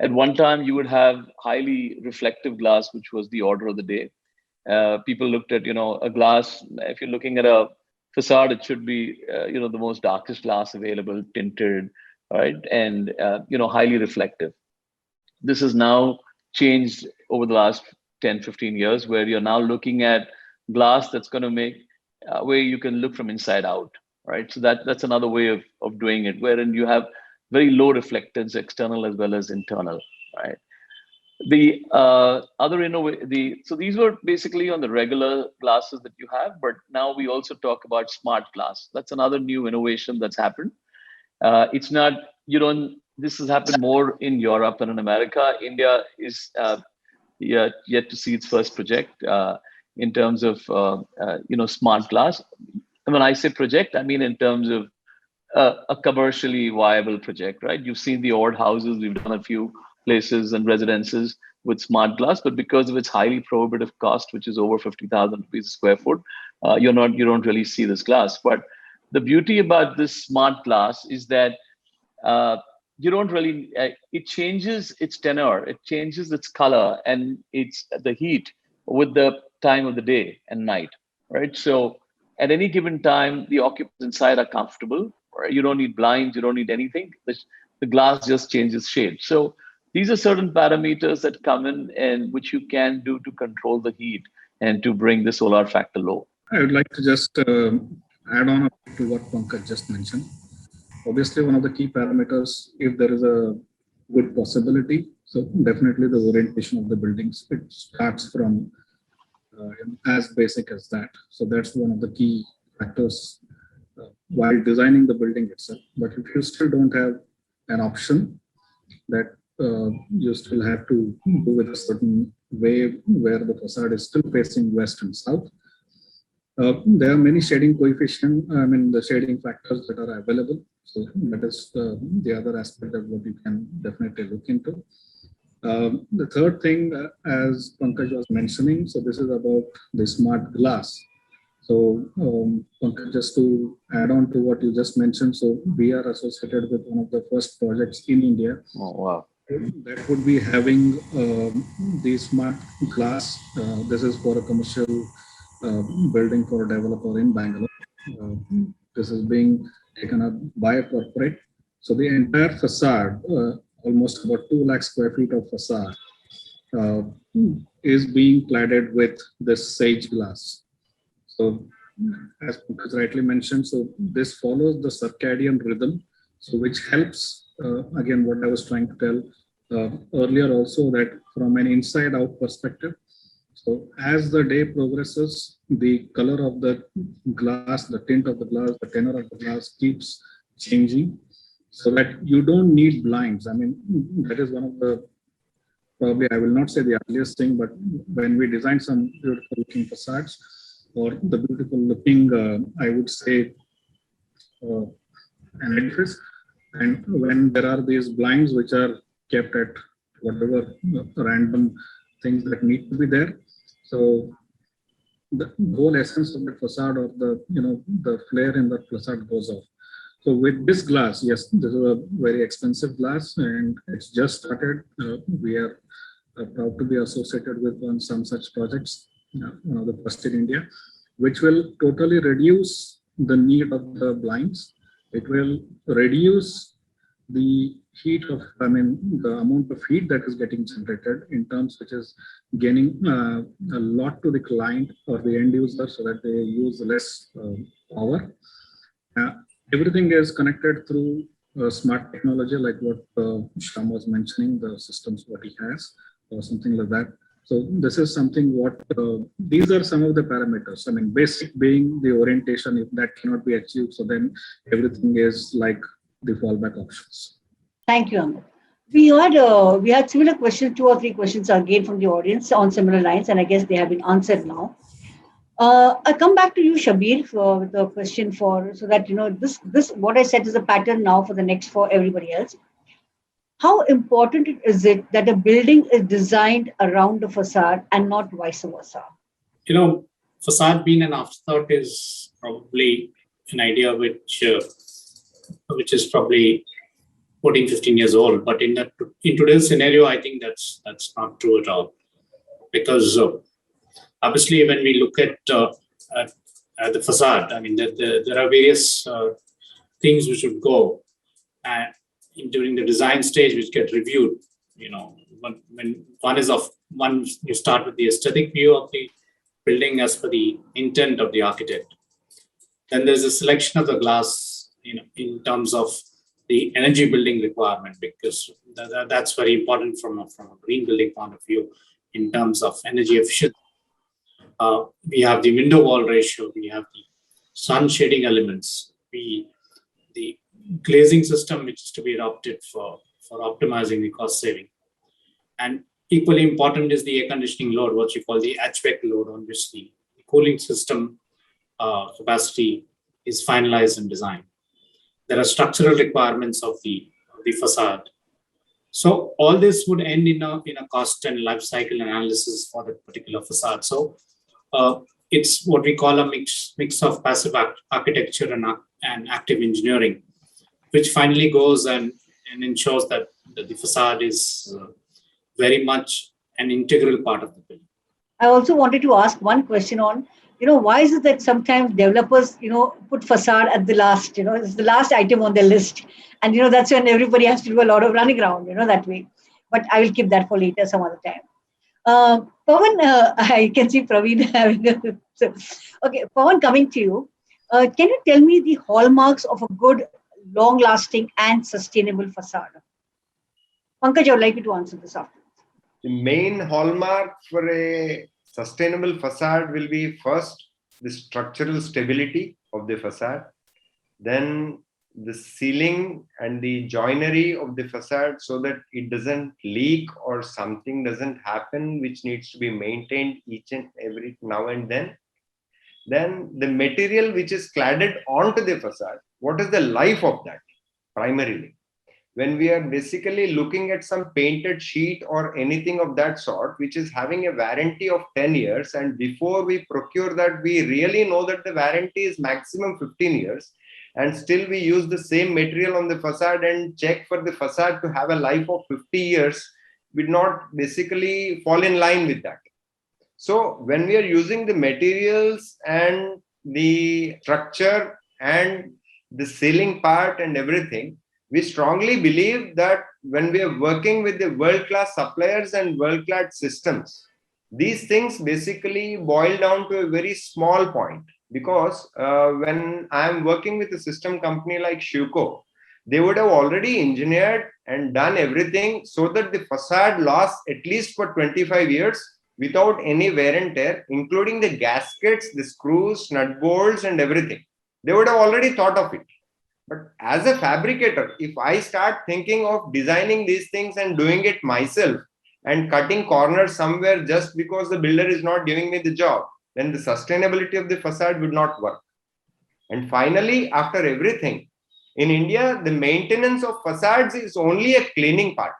At one time, you would have highly reflective glass, which was the order of the day. People looked at, a glass. If you're looking at a facade, it should be, the most darkest glass available, tinted, right, and highly reflective. This has now changed over the last 10, 15 years, where you're now looking at glass that's going to make where you can look from inside out, right? So that's another way of doing it, wherein you have very low reflectance, external as well as internal, right? The so these were basically on the regular glasses that you have, but now we also talk about smart glass. That's another new innovation that's happened. It's not, this has happened more in Europe than in America. India is yet to see its first project in terms of, smart glass. And when I say project, I mean in terms of a commercially viable project, right? You've seen the odd houses. We've done a few places and residences with smart glass, but because of its highly prohibitive cost, which is over 50,000 rupees a square foot, you don't really see this glass. But the beauty about this smart glass is that you don't really, it changes its tenor, it changes its color and it's the heat with the time of the day and night, right? So at any given time, the occupants inside are comfortable, right? You don't need blinds, you don't need anything. The glass just changes shade. So these are certain parameters that come in and which you can do to control the heat and to bring the solar factor low. I would like to just add on to what Pankaj just mentioned. Obviously, one of the key parameters, if there is a good possibility, so definitely the orientation of the buildings, it starts from as basic as that. So that's one of the key factors while designing the building itself. But if you still don't have an option that you still have to go with a certain way where the facade is still facing west and south, there are many shading coefficients, the shading factors that are available. So that is the other aspect of what you can definitely look into. The third thing, as Pankaj was mentioning, so this is about the smart glass. So Pankaj, just to add on to what you just mentioned, so we are associated with one of the first projects in India. Oh, wow. That would be having the smart glass. This is for a commercial building for a developer in Bangalore. This is being taken up by a corporate. So the entire facade, almost about 2 lakh square feet of facade, is being cladded with this sage glass. So as Pankaj rightly mentioned, so this follows the circadian rhythm, so which helps, again, what I was trying to tell earlier also, that from an inside out perspective, so as the day progresses, the color of the glass, the tint of the glass, the tenor of the glass keeps changing, so that you don't need blinds. That is one of the, probably I will not say the earliest thing, but when we design some beautiful looking facades or the beautiful looking, I would say, an edifice, and when there are these blinds which are kept at whatever random things that need to be there, so the whole essence of the facade or the flare in the facade goes off. So with this glass, yes, this is a very expensive glass and it's just started. We are proud to be associated with some such projects, one of the first in India, which will totally reduce the need of the blinds. It will reduce the heat of, the amount of heat that is getting generated in terms which is gaining a lot to the client or the end user, so that they use less power. Everything is connected through smart technology, like what Shyam was mentioning, the systems what he has, or something like that. So this is something what, these are some of the parameters. Basic being the orientation. If that cannot be achieved, so then everything is like the fallback options. Thank you, Amit. We had similar questions, 2 or 3 questions again from the audience on similar lines, and I guess they have been answered now. I'll come back to you, Shabir, with a question so that, this what I said is a pattern now for the next for everybody else. How important is it that a building is designed around the facade and not vice versa? Facade being an afterthought is probably an idea which is probably 14, 15 years old. But in today's scenario, I think that's not true at all. Because obviously, when we look at the facade, I mean, there are various things which would go during the design stage, which get reviewed. When one you start with the aesthetic view of the building as per the intent of the architect. Then there's a selection of the glass, in terms of the energy building requirement, because that's very important from a green building point of view in terms of energy efficiency. We have the window wall ratio, we have the sun shading elements, the glazing system which is to be adopted for optimizing the cost saving. And equally important is the air conditioning load, what you call the HVAC load, on which the cooling system capacity is finalized and designed. There are structural requirements of the facade. So all this would end in a cost and life cycle analysis for the particular facade. So it's what we call a mix of passive architecture and active engineering, which finally goes and ensures that the facade is very much an integral part of the building. I also wanted to ask one question on, why is it that sometimes developers, put facade at the last, it's the last item on their list. And, that's when everybody has to do a lot of running around, that way. But I will keep that for later some other time. Pawan, I can see Praveen having okay, Pawan, coming to you. Can you tell me the hallmarks of a good, long-lasting and sustainable facade? Pankaj, I would like you to answer this after. The main hallmark for a sustainable facade will be first the structural stability of the facade, then the sealing and the joinery of the facade so that it doesn't leak or something doesn't happen which needs to be maintained each and every now and then. Then the material which is cladded onto the facade, what is the life of that primarily? When we are basically looking at some painted sheet or anything of that sort, which is having a warranty of 10 years, and before we procure that, we really know that the warranty is maximum 15 years, and still we use the same material on the facade and check for the facade to have a life of 50 years, we not basically fall in line with that. So when we are using the materials and the structure and the sealing part and everything, we strongly believe that when we are working with the world-class suppliers and world-class systems, these things basically boil down to a very small point. Because when I am working with a system company like Shuko, they would have already engineered and done everything so that the facade lasts at least for 25 years without any wear and tear, including the gaskets, the screws, nut bolts, and everything. They would have already thought of it. But as a fabricator, if I start thinking of designing these things and doing it myself and cutting corners somewhere just because the builder is not giving me the job, then the sustainability of the facade would not work. And finally, after everything, in India, the maintenance of facades is only a cleaning part.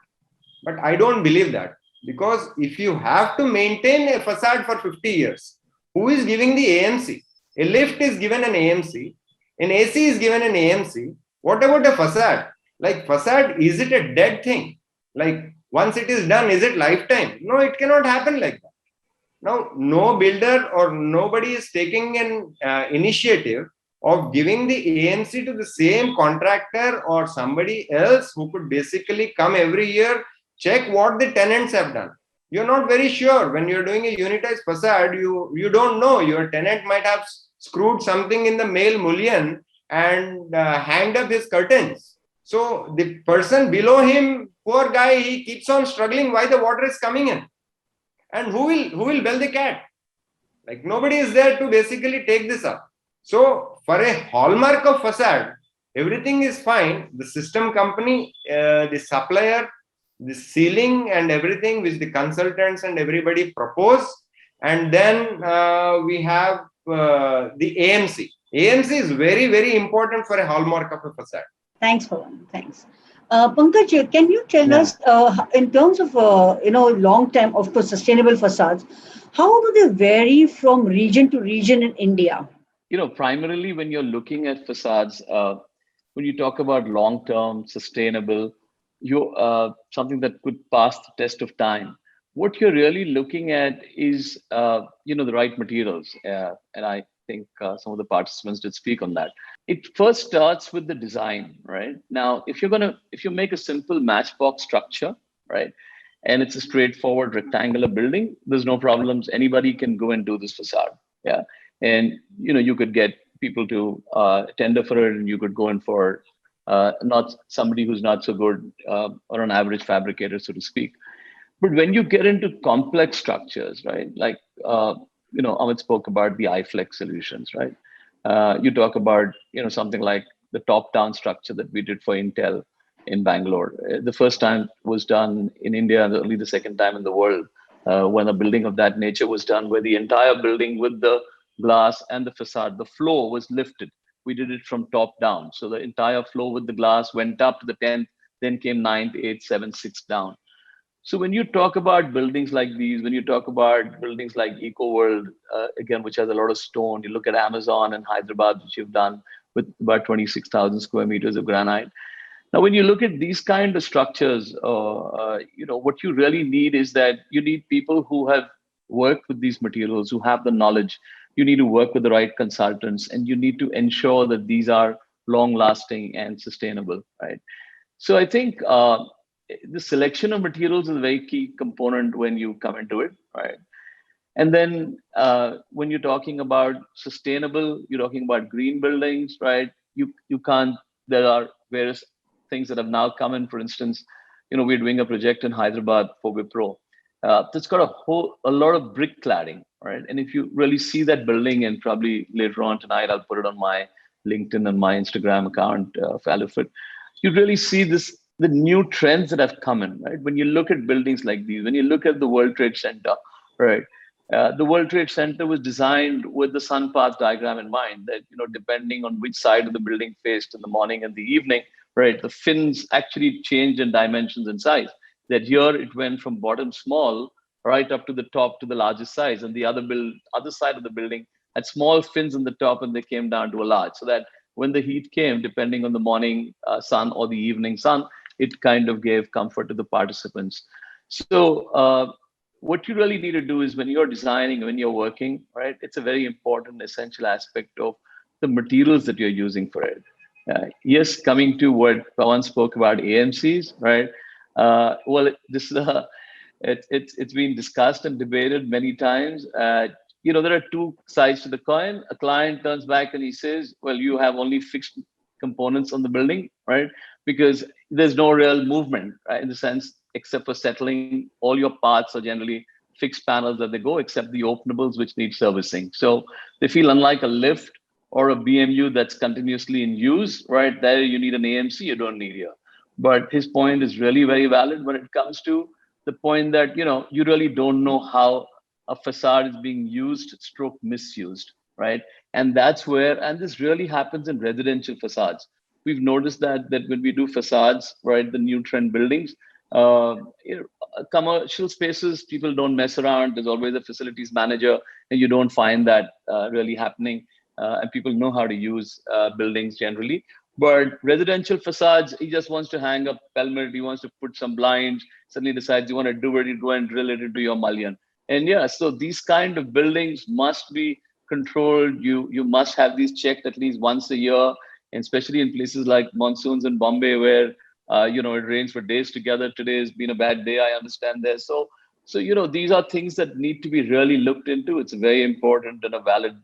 But I don't believe that, because if you have to maintain a facade for 50 years, who is giving the AMC? A lift is given an AMC. An AC is given an AMC. What about a facade? Like facade, is it a dead thing? Like once it is done, is it lifetime? No, it cannot happen like that. Now, no builder or nobody is taking an initiative of giving the AMC to the same contractor or somebody else who could basically come every year, check what the tenants have done. You're not very sure. When you're doing a unitized facade, you don't know. Your tenant might have screwed something in the male mullion and hanged up his curtains. So the person below him, poor guy, he keeps on struggling why the water is coming in. And who will bell the cat? Like nobody is there to basically take this up. So for a hallmark of facade, everything is fine. The system company, the supplier, the sealing and everything which the consultants and everybody propose. And then we have the AMC. AMC is very, very important for a hallmark of a facade. Thanks, Pawan. Thanks. Pankaj, can you tell us, in terms of long-term, of course, sustainable facades, how do they vary from region to region in India? primarily when you're looking at facades, when you talk about long-term, sustainable, something that could pass the test of time, what you're really looking at is, the right materials. And I think some of the participants did speak on that. It first starts with the design, right? Now, if you make a simple matchbox structure, right, and it's a straightforward rectangular building, there's no problems. Anybody can go and do this facade. Yeah. And, you could get people to tender for it, and you could go in for not somebody who's not so good, or an average fabricator, so to speak. But when you get into complex structures, right, like, Amit spoke about the iFlex solutions, right? You talk about, something like the top-down structure that we did for Intel in Bangalore. The first time was done in India, and only the second time in the world when a building of that nature was done, where the entire building with the glass and the facade, the floor was lifted. We did it from top down. So the entire floor with the glass went up to the 10th, then came 9th, 8th, 7th, 6th down. So when you talk about buildings like these, when you talk about buildings like EcoWorld, again, which has a lot of stone, you look at Amazon and Hyderabad, which you've done with about 26,000 square meters of granite. Now, when you look at these kind of structures, what you really need is that you need people who have worked with these materials, who have the knowledge. You need to work with the right consultants, and you need to ensure that these are long lasting and sustainable, right? So I think the selection of materials is a very key component when you come into it, right? And then when you're talking about sustainable, you're talking about green buildings, right? You can't, there are various things that have now come in. For instance, we're doing a project in Hyderabad for Wipro that's got a lot of brick cladding, right? And if you really see that building, and probably later on tonight, I'll put it on my LinkedIn and my Instagram account for Alufit, you really see the new trends that have come in, right? When you look at buildings like these, when you look at the World Trade Center, right? The World Trade Center was designed with the sun path diagram in mind, that, depending on which side of the building faced in the morning and the evening, right, the fins actually changed in dimensions and size. That here it went from bottom small right up to the top to the largest size, and the other side of the building had small fins in the top, and they came down to a large, so that when the heat came, depending on the morning sun or the evening sun, it kind of gave comfort to the participants. So what you really need to do is, when you're designing, when you're working, right, it's a very important, essential aspect of the materials that you're using for it. Yes, coming to what Pawan spoke about, AMCs, right? Well, this is it's been discussed and debated many times. There are two sides to the coin. A client turns back and he says, well, you have only fixed components on the building, right? Because there's no real movement, right? In the sense, except for settling, all your parts are generally fixed panels that they go, except the openables, which need servicing. So they feel, unlike a lift or a BMU that's continuously in use, right? There you need an AMC, you don't need here. But his point is really very valid when it comes to the point that, you really don't know how a facade is being used, stroke misused, right? And that's where, and this really happens in residential facades. We've noticed that when we do facades, right, the new trend buildings, commercial spaces, people don't mess around. There's always a facilities manager, and you don't find that really happening. And people know how to use buildings generally. But residential facades, he just wants to hang up pelmet, he wants to put some blinds, suddenly decides you want to do it, you go and drill it into your mullion. And yeah, so these kind of buildings must be controlled. You must have these checked at least once a year, and especially in places like monsoons in Bombay, where it rains for days together. Today has been a bad day, I understand there. So these are things that need to be really looked into. It's very important and a valid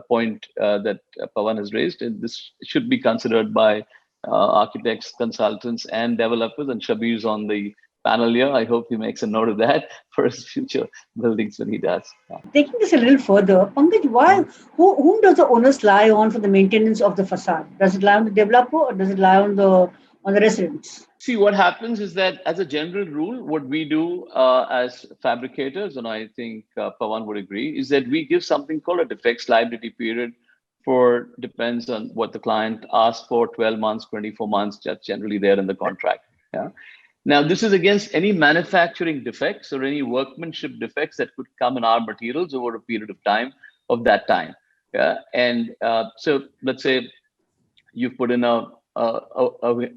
point that Pawan has raised, and this should be considered by architects, consultants, and developers. And Shabir's on the panel here. I hope he makes a note of that for his future buildings when he does. Yeah. Taking this a little further, Pankaj, whom does the onus lie on for the maintenance of the facade? Does it lie on the developer, or does it lie on the residents? See, what happens is that, as a general rule, what we do as fabricators, and I think Pawan would agree, is that we give something called a defects liability period depends on what the client asks for, 12 months, 24 months, that's generally there in the contract. Yeah. Now, this is against any manufacturing defects or any workmanship defects that could come in our materials over a period of time of that time. Yeah, and so let's say you put in a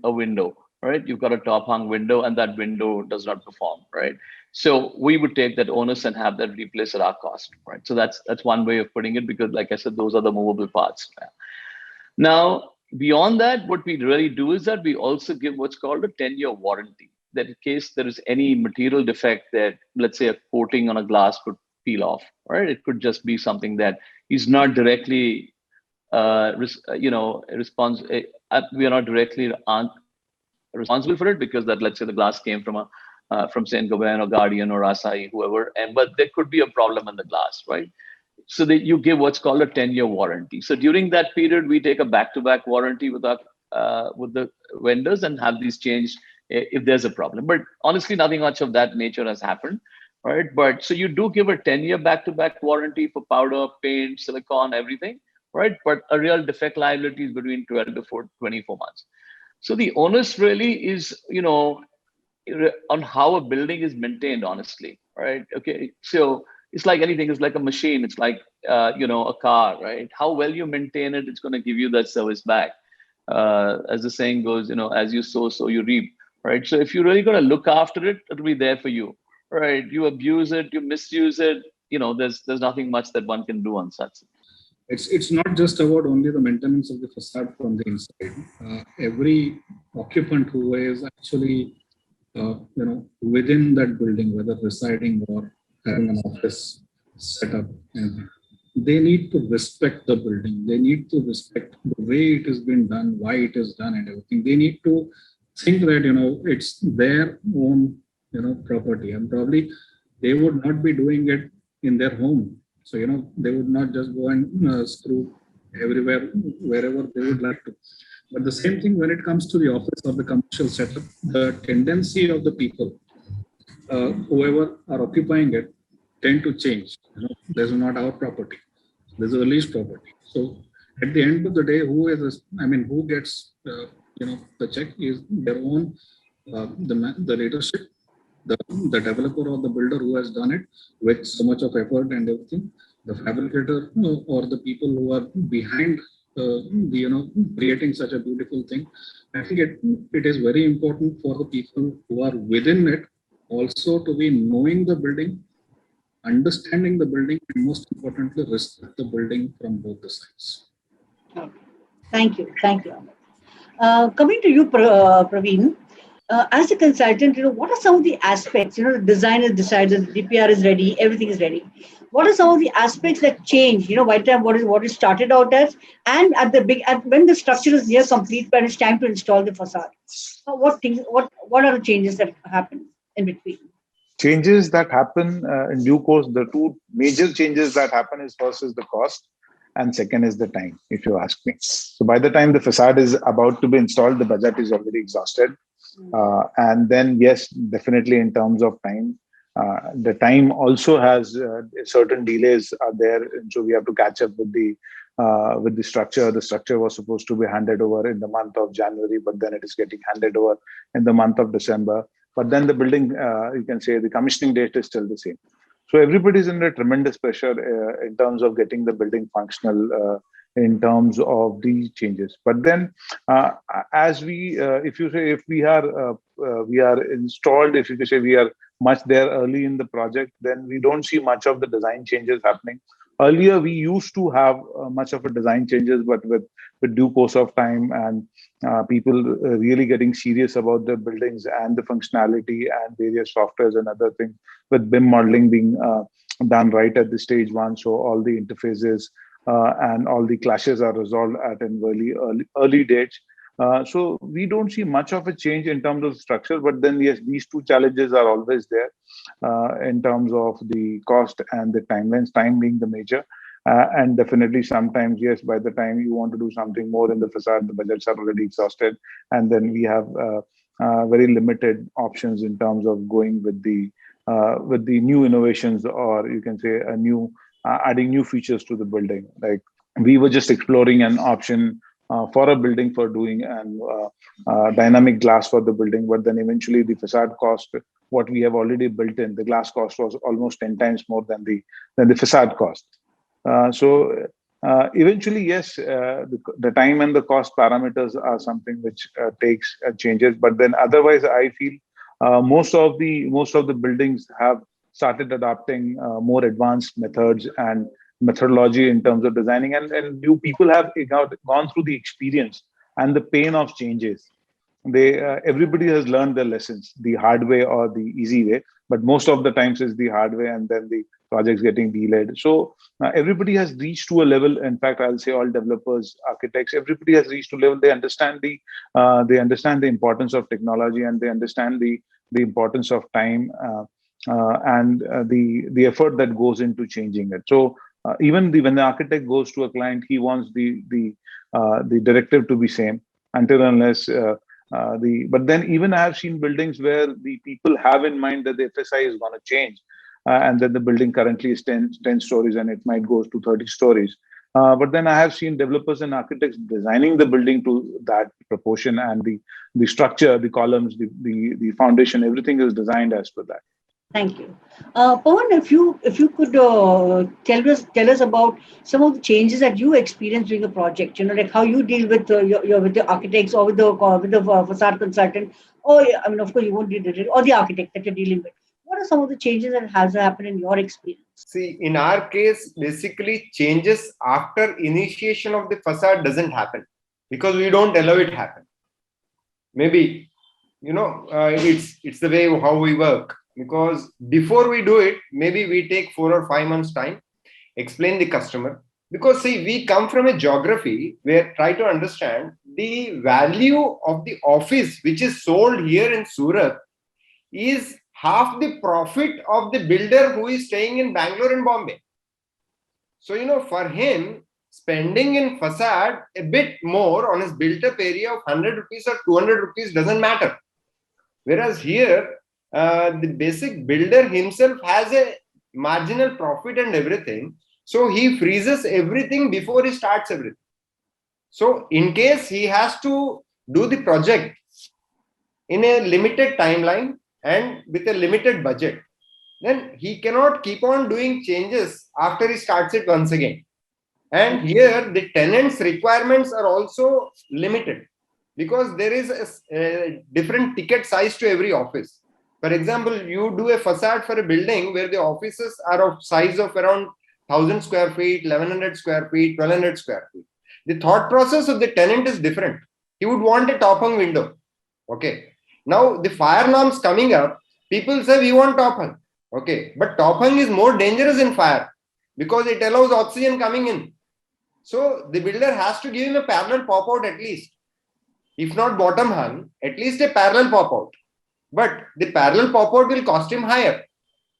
window, right? You've got a top hung window, and that window does not perform, right? So we would take that onus and have that replaced at our cost, right? So that's one way of putting it, because like I said, those are the movable parts. Now, beyond that, what we really do is that we also give what's called a 10-year warranty. That in case there is any material defect that, let's say, a coating on a glass could peel off, right? It could just be something that is not directly, we are not directly responsible for it, because that, let's say, the glass came from from Saint Gobain or Guardian or Asahi, whoever, but there could be a problem in the glass, right? So that you give what's called a 10-year warranty. So during that period, we take a back-to-back warranty with the vendors and have these changed if there's a problem. But honestly, nothing much of that nature has happened, right? But so you do give a 10-year back-to-back warranty for powder, paint, silicone, everything, right? But a real defect liability is between 12 to 24 months. So the onus really is, on how a building is maintained, honestly, right? Okay, so it's like anything. It's like a machine. It's like a car, right? How well you maintain it, it's going to give you that service back. As the saying goes, as you sow, so you reap, right? So if you're really going to look after it, it'll be there for you, right? You abuse it, you misuse it, there's nothing much that one can do on such. It's not just about only the maintenance of the facade from the inside. Every occupant who is actually within that building, whether residing or having an office set up, and they need to respect the building. They need to respect the way it has been done, why it is done, and everything. They need to think that it's their own property, and probably they would not be doing it in their home. So they would not just go and screw everywhere wherever they would like to. But the same thing when it comes to the office or the commercial setup, the tendency of the people, whoever are occupying it, tend to change. This is not our property. This is a leased property. So at the end of the day, who gets the check is their own, the leadership, the developer or the builder who has done it with so much of effort and everything, the fabricator or the people who are behind creating such a beautiful thing. I think it is very important for the people who are within it also to be knowing the building, understanding the building, and most importantly, respect the building from both the sides. Okay. Thank you. Coming to you, Praveen, as a consultant, what are some of the aspects? The design is decided, the DPR is ready, everything is ready. What are some of the aspects that change? By the time what it started out as, and when the structure is near complete, when it's time to install the facade. What are the changes that happen in between? Changes that happen in due course. The two major changes that happen is first is the cost, and second is the time, if you ask me. So by the time the facade is about to be installed, the budget is already exhausted. And then, yes, definitely in terms of time, the time also has certain delays are there. And so we have to catch up with the structure. The structure was supposed to be handed over in the month of January, but then it is getting handed over in the month of December. But then the building, you can say the commissioning date is still the same. So everybody's under tremendous pressure in terms of getting the building functional in terms of these changes. But then as if we are installed, if you could say we are much there early in the project, then we don't see much of the design changes happening. Earlier, we used to have much of a design changes, but with due course of time and people really getting serious about the buildings and the functionality and various softwares and other things, with BIM modeling being done right at the stage one. So all the interfaces and all the clashes are resolved at an early dates. So we don't see much of a change in terms of structure, but then yes, these two challenges are always there in terms of the cost and the timelines, time being the major. And definitely sometimes, yes, by the time you want to do something more in the facade, the budgets are already exhausted. And then we have very limited options in terms of going with the new innovations, or you can say adding new features to the building. Like we were just exploring an option for a building for doing and dynamic glass for the building, but then eventually the facade cost, what we have already built in, the glass cost was almost 10 times more than the facade cost. So Eventually, yes, the time and the cost parameters are something which takes changes. But then, otherwise, I feel most of the buildings have started adopting more advanced methods and methodology in terms of designing, and you people have gone through the experience and the pain of changes. Everybody has learned their lessons the hard way or the easy way, but most of the times is the hard way, and then the projects getting delayed. So everybody has reached to a level. In fact, I'll say all developers, architects, everybody has reached to a level. They understand the importance of technology, and they understand the importance of time, and the effort that goes into changing it. So even when the architect goes to a client, he wants the directive to be same until unless but then even I have seen buildings where the people have in mind that the FSI is going to change, and that the building currently is 10 stories and it might go to 30 stories. But then I have seen developers and architects designing the building to that proportion, and the structure, the columns, the foundation, everything is designed as per that. Thank you. Pawan, if you could tell us about some of the changes that you experienced during a project, like how you deal with with the architects or with the facade consultant, or I mean, of course, you won't deal with it, or the architect that you're dealing with. What are some of the changes that has happened in your experience? See, in our case, basically changes after initiation of the facade doesn't happen because we don't allow it happen. Maybe, it's the way how we work. Because before we do it, maybe we take 4 or 5 months time, explain the customer. Because see, we come from a geography where try to understand the value of the office which is sold here in Surat is half the profit of the builder who is staying in Bangalore and Bombay. So, for him, spending in facade a bit more on his built-up area of 100 rupees or 200 rupees doesn't matter. Whereas here, the basic builder himself has a marginal profit and everything. So he freezes everything before he starts everything. So in case he has to do the project in a limited timeline and with a limited budget, then he cannot keep on doing changes after he starts it once again. And here the tenant's requirements are also limited because there is a different ticket size to every office. For example, you do a facade for a building where the offices are of size of around 1,000 square feet, 1,100 square feet, 1,200 square feet. The thought process of the tenant is different. He would want a top-hung window. Okay. Now, the fire norms coming up, people say we want top-hung. Okay. But top-hung is more dangerous in fire because it allows oxygen coming in. So, the builder has to give him a parallel pop-out at least. If not bottom-hung, at least a parallel pop-out. But the parallel pop-out will cost him higher.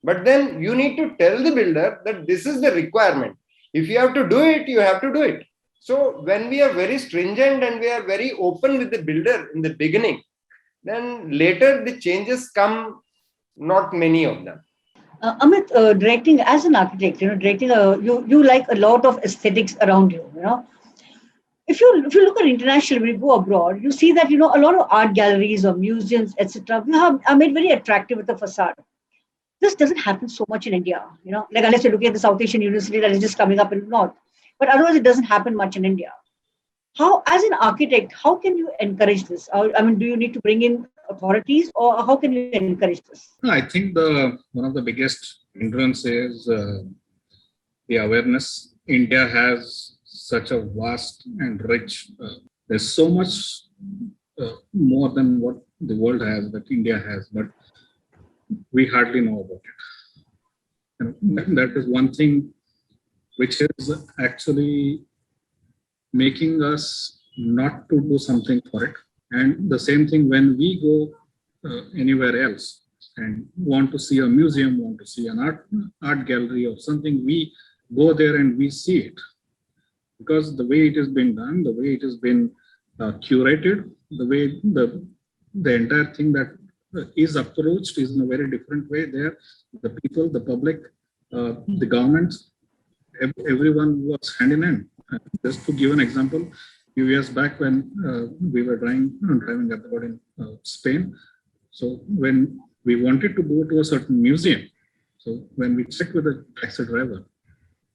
But then you need to tell the builder that this is the requirement. If you have to do it, you have to do it. So when we are very stringent and we are very open with the builder in the beginning, then later the changes come, not many of them. Amit, directing as an architect, directing you like a lot of aesthetics around you, If you look at international, when you go abroad, you see that a lot of art galleries or museums, etc., are made very attractive with the facade. This doesn't happen so much in India, like unless you're looking at the South Asian University that is just coming up in the north. But otherwise, it doesn't happen much in India. How, as an architect, how can you encourage this? I mean, do you need to bring in authorities, or how can you encourage this? I think one of the biggest hindrance is the awareness. India has such a vast and rich, there's so much more than what the world has, that India has, but we hardly know about it. And that is one thing which is actually making us not to do something for it. And the same thing when we go anywhere else and want to see a museum, want to see an art gallery or something, we go there and we see it. Because the way it has been done, the way it has been curated, the way the entire thing that is approached is in a very different way. There, the people, the public, the government, everyone was hand in hand. Just to give an example, a few years back when we were driving about in Spain, so when we wanted to go to a certain museum, so when we checked with the taxi driver,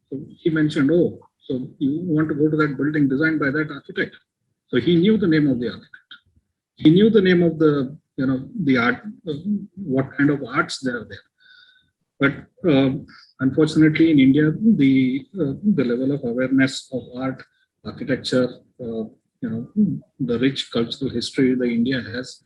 so he mentioned, oh, So you want to go to that building designed by that architect. So he knew the name of the architect. He knew the name of the art, what kind of arts there are there. But unfortunately, in India, the level of awareness of art, architecture, the rich cultural history that India has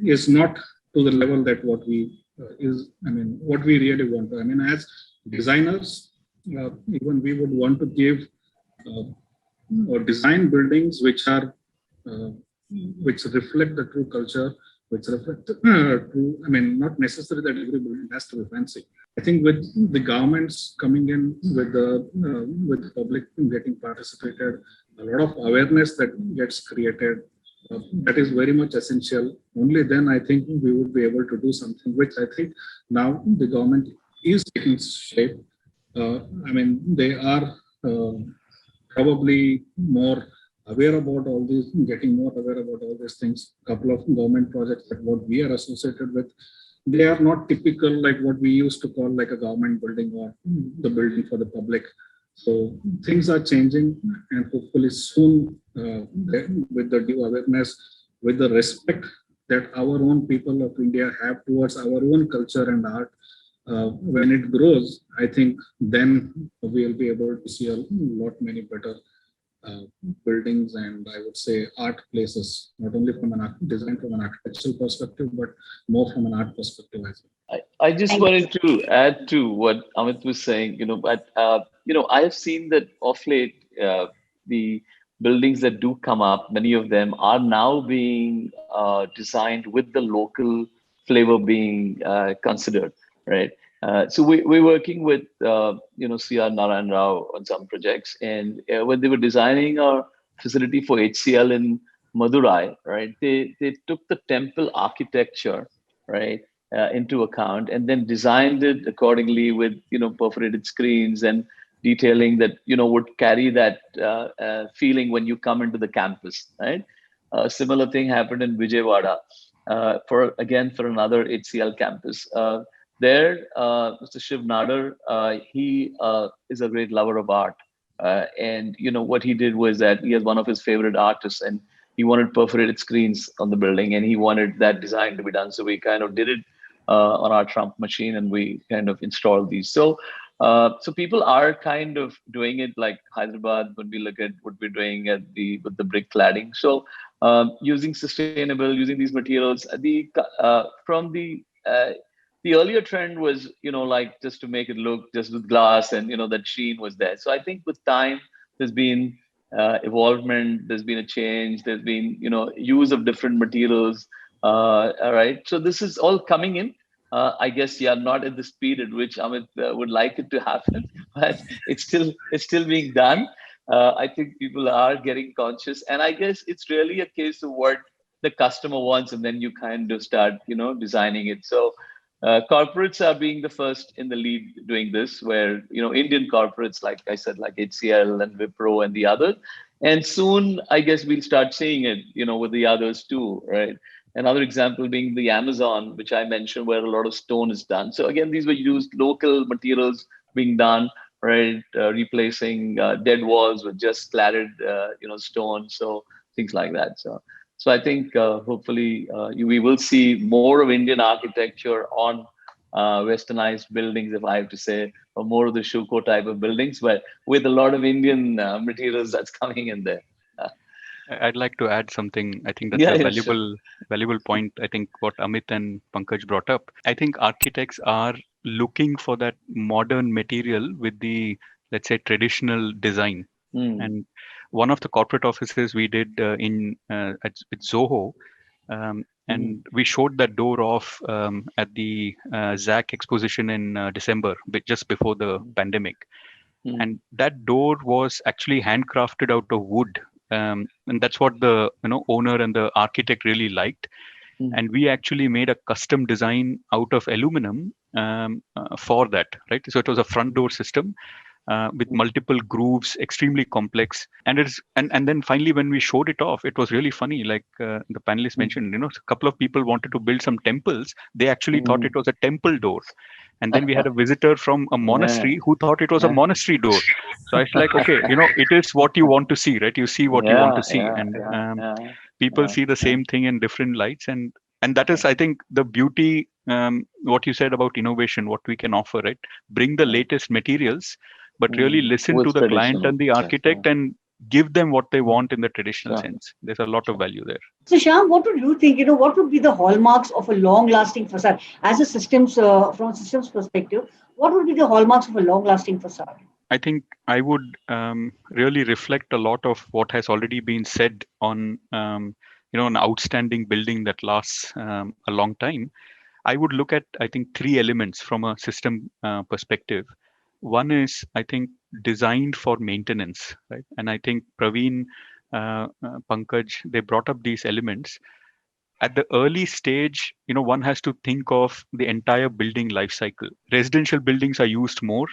is not to the level that what we what we really want to. As designers, even we would want to give or design buildings which are which reflect the true culture, which reflect true. Not necessarily that every building has to be fancy. I think with the governments coming in, with the public getting participated, a lot of awareness that gets created. That is very much essential. Only then I think we would be able to do something, which I think now the government is taking shape. They are probably more aware about all these, getting more aware about all these things. A couple of government projects that what we are associated with, they are not typical like what we used to call like a government building or the building for the public. So things are changing, and hopefully soon, with the due awareness, with the respect that our own people of India have towards our own culture and art, when it grows, I think then we'll be able to see a lot many better buildings and I would say art places, not only from an design from an architectural perspective, but more from an art perspective as well. I just wanted to add to what Amit was saying. I have seen that of late, the buildings that do come up, many of them are now being designed with the local flavor being considered, right? So we're working with C.R. Narayan Rao on some projects, and when they were designing our facility for HCL in Madurai, right, they took the temple architecture, right, into account, and then designed it accordingly with perforated screens and detailing that would carry that feeling when you come into the campus, right? A similar thing happened in Vijayawada for another HCL campus. There, Mr. Shiv Nadar, he is a great lover of art, and what he did was that he has one of his favorite artists, and he wanted perforated screens on the building, and he wanted that design to be done. So we kind of did it on our Trump machine, and we kind of installed these. So people are kind of doing it, like Hyderabad. When we look at what we're doing with the brick cladding, so using sustainable, using these materials. The earlier trend was, like just to make it look just with glass and, that sheen was there. So I think with time, there's been evolvement, there's been a change, there's been, use of different materials. All right. So this is all coming in. I guess, not at the speed at which Amit would like it to happen, but it's still being done. I think people are getting conscious, and I guess it's really a case of what the customer wants, and then you kind of start, designing it. So corporates are being the first in the lead doing this, where Indian corporates, like I said, like HCL and Wipro and the others, and soon I guess we'll start seeing it, with the others too, right? Another example being the Amazon, which I mentioned, where a lot of stone is done. So again, these were used local materials being done, right? Replacing dead walls with just cladded, stone. So things like that. So I think hopefully we will see more of Indian architecture on westernized buildings, if I have to say, or more of the Shuko type of buildings, but with a lot of Indian materials that's coming in there. I'd like to add something. I think that's a valuable point. I think what Amit and Pankaj brought up. I think architects are looking for that modern material with the, let's say, traditional design. And one of the corporate offices we did with Zoho, and we showed that door off at the ZAC exposition in December, just before the pandemic. And that door was actually handcrafted out of wood. And that's what the owner and the architect really liked. And we actually made a custom design out of aluminum for that, right? So it was a front door system with multiple grooves, extremely complex. And then finally, when we showed it off, it was really funny. Like the panelists mentioned, a couple of people wanted to build some temples. They actually thought it was a temple door. And then we had a visitor from a monastery who thought it was a monastery door. So I was like, okay, it is what you want to see, right? You see what you want to see. And people see the same thing in different lights. And that is, I think, the beauty, what you said about innovation, what we can offer, right? Bring the latest materials, but really listen With to the client traditional. and the architect and give them what they want in the traditional sense. There's a lot of value there. So, Shyam, what would you think? What would be the hallmarks of a long-lasting facade as a systems, from a systems perspective? What would be the hallmarks of a long-lasting facade? I think I would really reflect a lot of what has already been said on, an outstanding building that lasts a long time. I would look at, I think, three elements from a system perspective. One is, I think, designed for maintenance, right? And I think Praveen, Pankaj, they brought up these elements. At the early stage, one has to think of the entire building life cycle. Residential buildings are used more,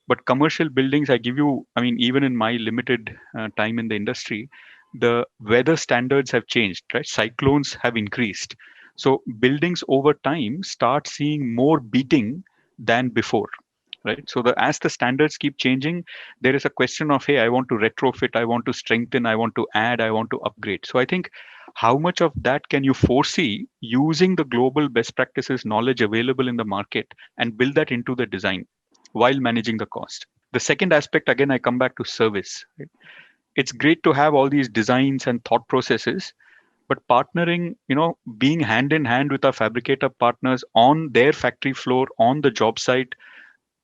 but commercial buildings, even in my limited time in the industry, the weather standards have changed, right? Cyclones have increased. So buildings over time start seeing more beating than before, right? So as the standards keep changing, there is a question of, hey, I want to retrofit, I want to strengthen, I want to add, I want to upgrade. So I think how much of that can you foresee using the global best practices knowledge available in the market and build that into the design while managing the cost? The second aspect, again, I come back to service. Right? It's great to have all these designs and thought processes, but partnering, being hand in hand with our fabricator partners on their factory floor, on the job site,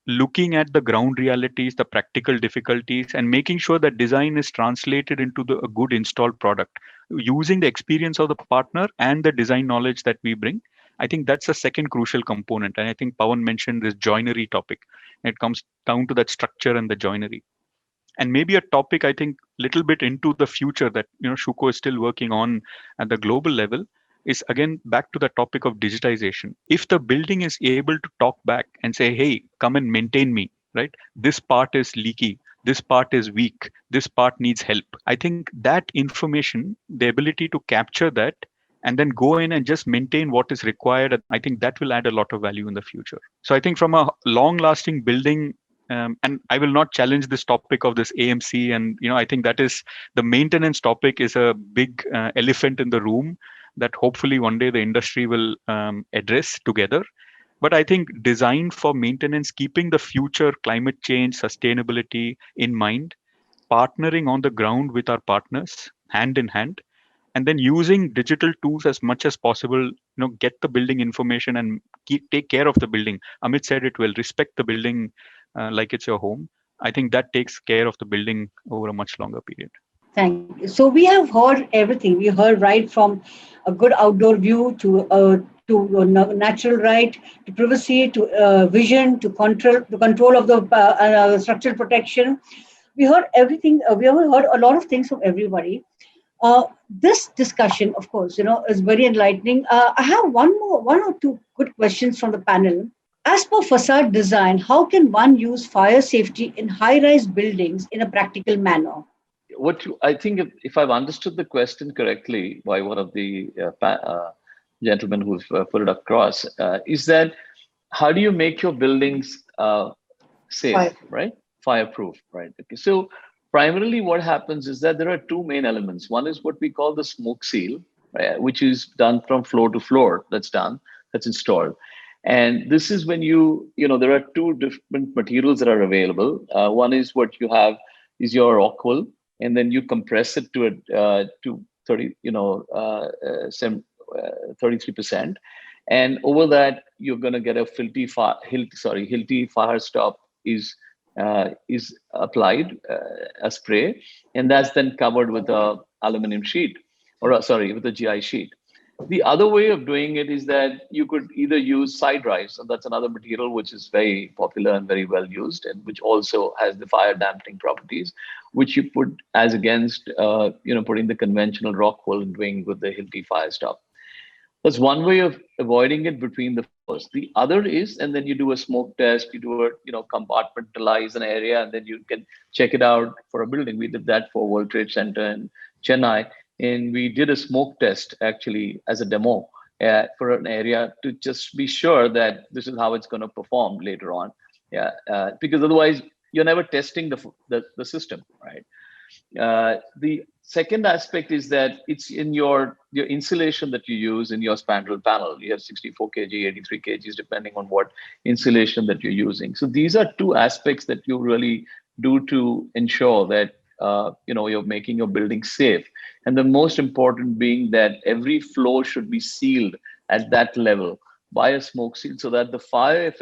looking at the ground realities, the practical difficulties, and making sure that design is translated into a good installed product, using the experience of the partner and the design knowledge that we bring. I think that's a second crucial component. And I think Pawan mentioned this joinery topic. It comes down to that structure and the joinery. And maybe a topic, I think, little bit into the future that Shuko is still working on at the global level is, again, back to the topic of digitization. If the building is able to talk back and say, hey, come and maintain me, right? This part is leaky, this part is weak, this part needs help. I think that information, the ability to capture that and then go in and just maintain what is required, I think that will add a lot of value in the future. So I think from a long lasting building, and I will not challenge this topic of this AMC. And, I think that is the maintenance topic is a big elephant in the room that hopefully one day the industry will address together. But I think design for maintenance, keeping the future climate change, sustainability in mind, partnering on the ground with our partners hand in hand, and then using digital tools as much as possible, get the building information and take care of the building. Amit said it will respect the building like it's your home. I think that takes care of the building over a much longer period. Thank you. So we have heard everything. We heard right from a good outdoor view to natural right, to privacy, to vision, to control of the structural protection. We heard everything. We have heard a lot of things from everybody. This discussion, of course, is very enlightening. I have one or two good questions from the panel. As per facade design, how can one use fire safety in high-rise buildings in a practical manner? I think if I've understood the question correctly by one of the gentlemen who've put it across, is that how do you make your buildings safe, right? Fireproof, right? Okay. So primarily what happens is that there are two main elements. One is what we call the smoke seal, right, which is done from floor to floor. That's installed. And this is when there are two different materials that are available. One is what you have is your rock wool, and then you compress it to 33%. And over that, you're going to get a Hilti fire stop is applied, a spray, and that's then covered with a aluminum sheet, with a GI sheet. The other way of doing it is that you could either use side drives, and that's another material which is very popular and very well used, and which also has the fire dampening properties, which you put as against putting the conventional rock wool and doing with the Hilti fire stop. That's one way of avoiding it between the first. The other is, and then you do a smoke test, you do compartmentalize an area, and then you can check it out for a building. We did that for World Trade Center in Chennai, and we did a smoke test actually as a demo. for an area to just be sure that this is how it's going to perform later on. Because otherwise you're never testing the system, right? The second aspect is that it's in your insulation that you use in your spandrel panel. You have 64 kg, 83 kgs, depending on what insulation that you're using. So these are two aspects that you really do to ensure that you're making your building safe. And the most important being that every floor should be sealed at that level by a smoke seal, so that the fire,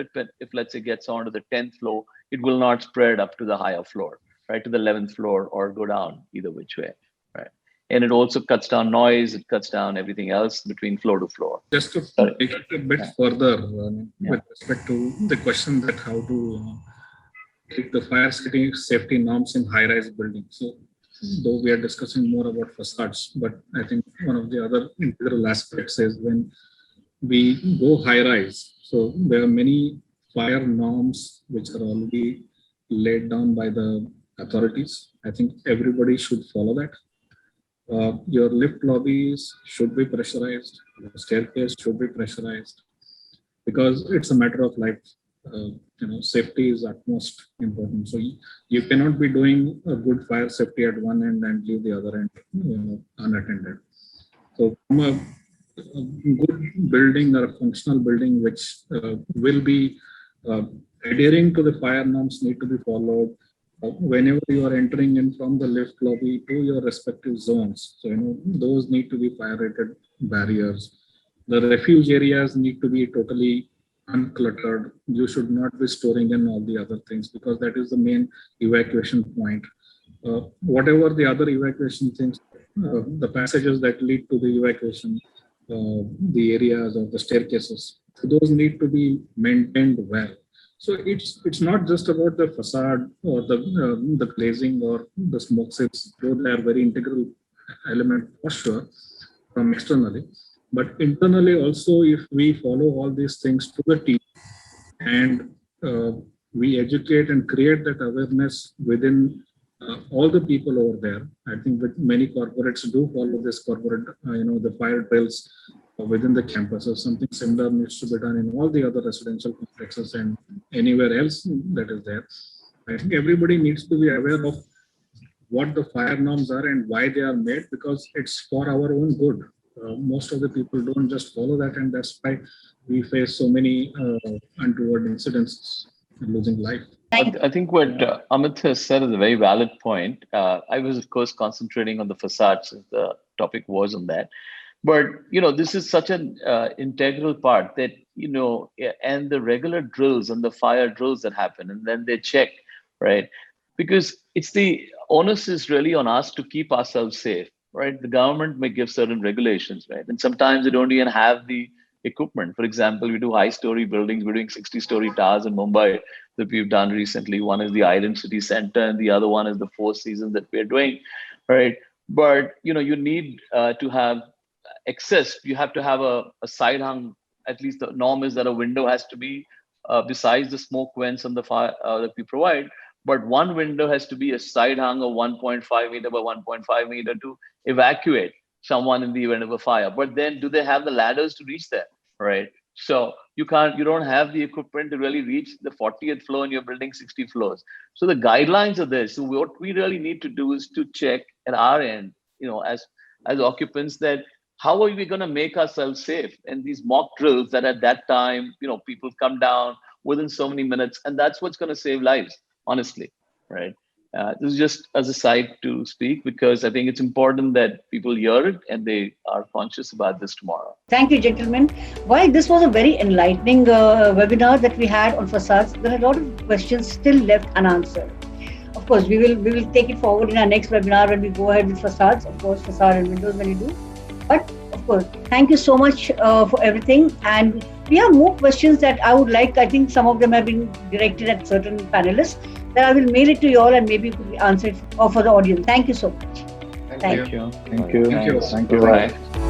if let's say gets onto the 10th floor, it will not spread up to the higher floor, right, to the 11th floor, or go down either which way, right? And it also cuts down noise, it cuts down everything else between floor to floor. Just to take it a bit further with respect to the question that how to take the fire safety norms in high-rise buildings. So, though we are discussing more about facades, but I think one of the other integral aspects is when we go high-rise. So there are many fire norms which are already laid down by the authorities. I think everybody should follow that. Your lift lobbies should be pressurized. Your staircase should be pressurized, because it's a matter of life. Safety is utmost important. So you cannot be doing a good fire safety at one end and leave the other end unattended. So from a good building or a functional building which will be adhering to the fire norms need to be followed whenever you are entering in from the lift lobby to your respective zones. So those need to be fire rated barriers. The refuge areas need to be totally uncluttered. You should not be storing in all the other things, because that is the main evacuation point. Whatever the other evacuation things, the passages that lead to the evacuation, the areas of the staircases, those need to be maintained well. So it's not just about the facade or the glazing or the smoke seals, though they are very integral element for sure from externally. But internally also, if we follow all these things to the T and we educate and create that awareness within all the people over there, I think that many corporates do follow this corporate, the fire drills within the campuses. Something similar needs to be done in all the other residential complexes and anywhere else that is there. I think everybody needs to be aware of what the fire norms are and why they are made, because it's for our own good. Most of the people don't just follow that, and that's why we face so many untoward incidents and losing life. I think what Amit has said is a very valid point. I was, of course, concentrating on the facade since the topic was on that. But, this is such an integral part that, and the regular drills and the fire drills that happen, and then they check, right? Because it's the onus is really on us to keep ourselves safe, right? The government may give certain regulations, right? And sometimes they don't even have the equipment. For example, we do high-story buildings. We're doing 60-story towers in Mumbai that we've done recently. One is the Island City Center, and the other one is the Four Seasons that we're doing, right? But, you need to have access. You have to have a side hung, at least the norm is that a window has to be besides the smoke vents and the fire that we provide, but one window has to be a side hung of 1.5 meter by 1.5 meter to evacuate someone in the event of a fire. But then do they have the ladders to reach there, right? So you don't have the equipment to really reach the 40th floor and you're building 60 floors. So the guidelines are there. So what we really need to do is to check at our end, as occupants, that how are we going to make ourselves safe? And these mock drills that at that time, people come down within so many minutes, and that's what's going to save lives, honestly, right? This is just as a side to speak, because I think it's important that people hear it and they are conscious about this tomorrow. Thank you, gentlemen. While this was a very enlightening webinar that we had on facades, there are a lot of questions still left unanswered. Of course, we will take it forward in our next webinar when we go ahead with facades, of course, facade and windows when you do. But of course, thank you so much for everything. And we have more questions that I think some of them have been directed at certain panelists, that I will mail it to you all and maybe you could answer it for the audience. Thank you so much. Thank you. Thank you. Bye.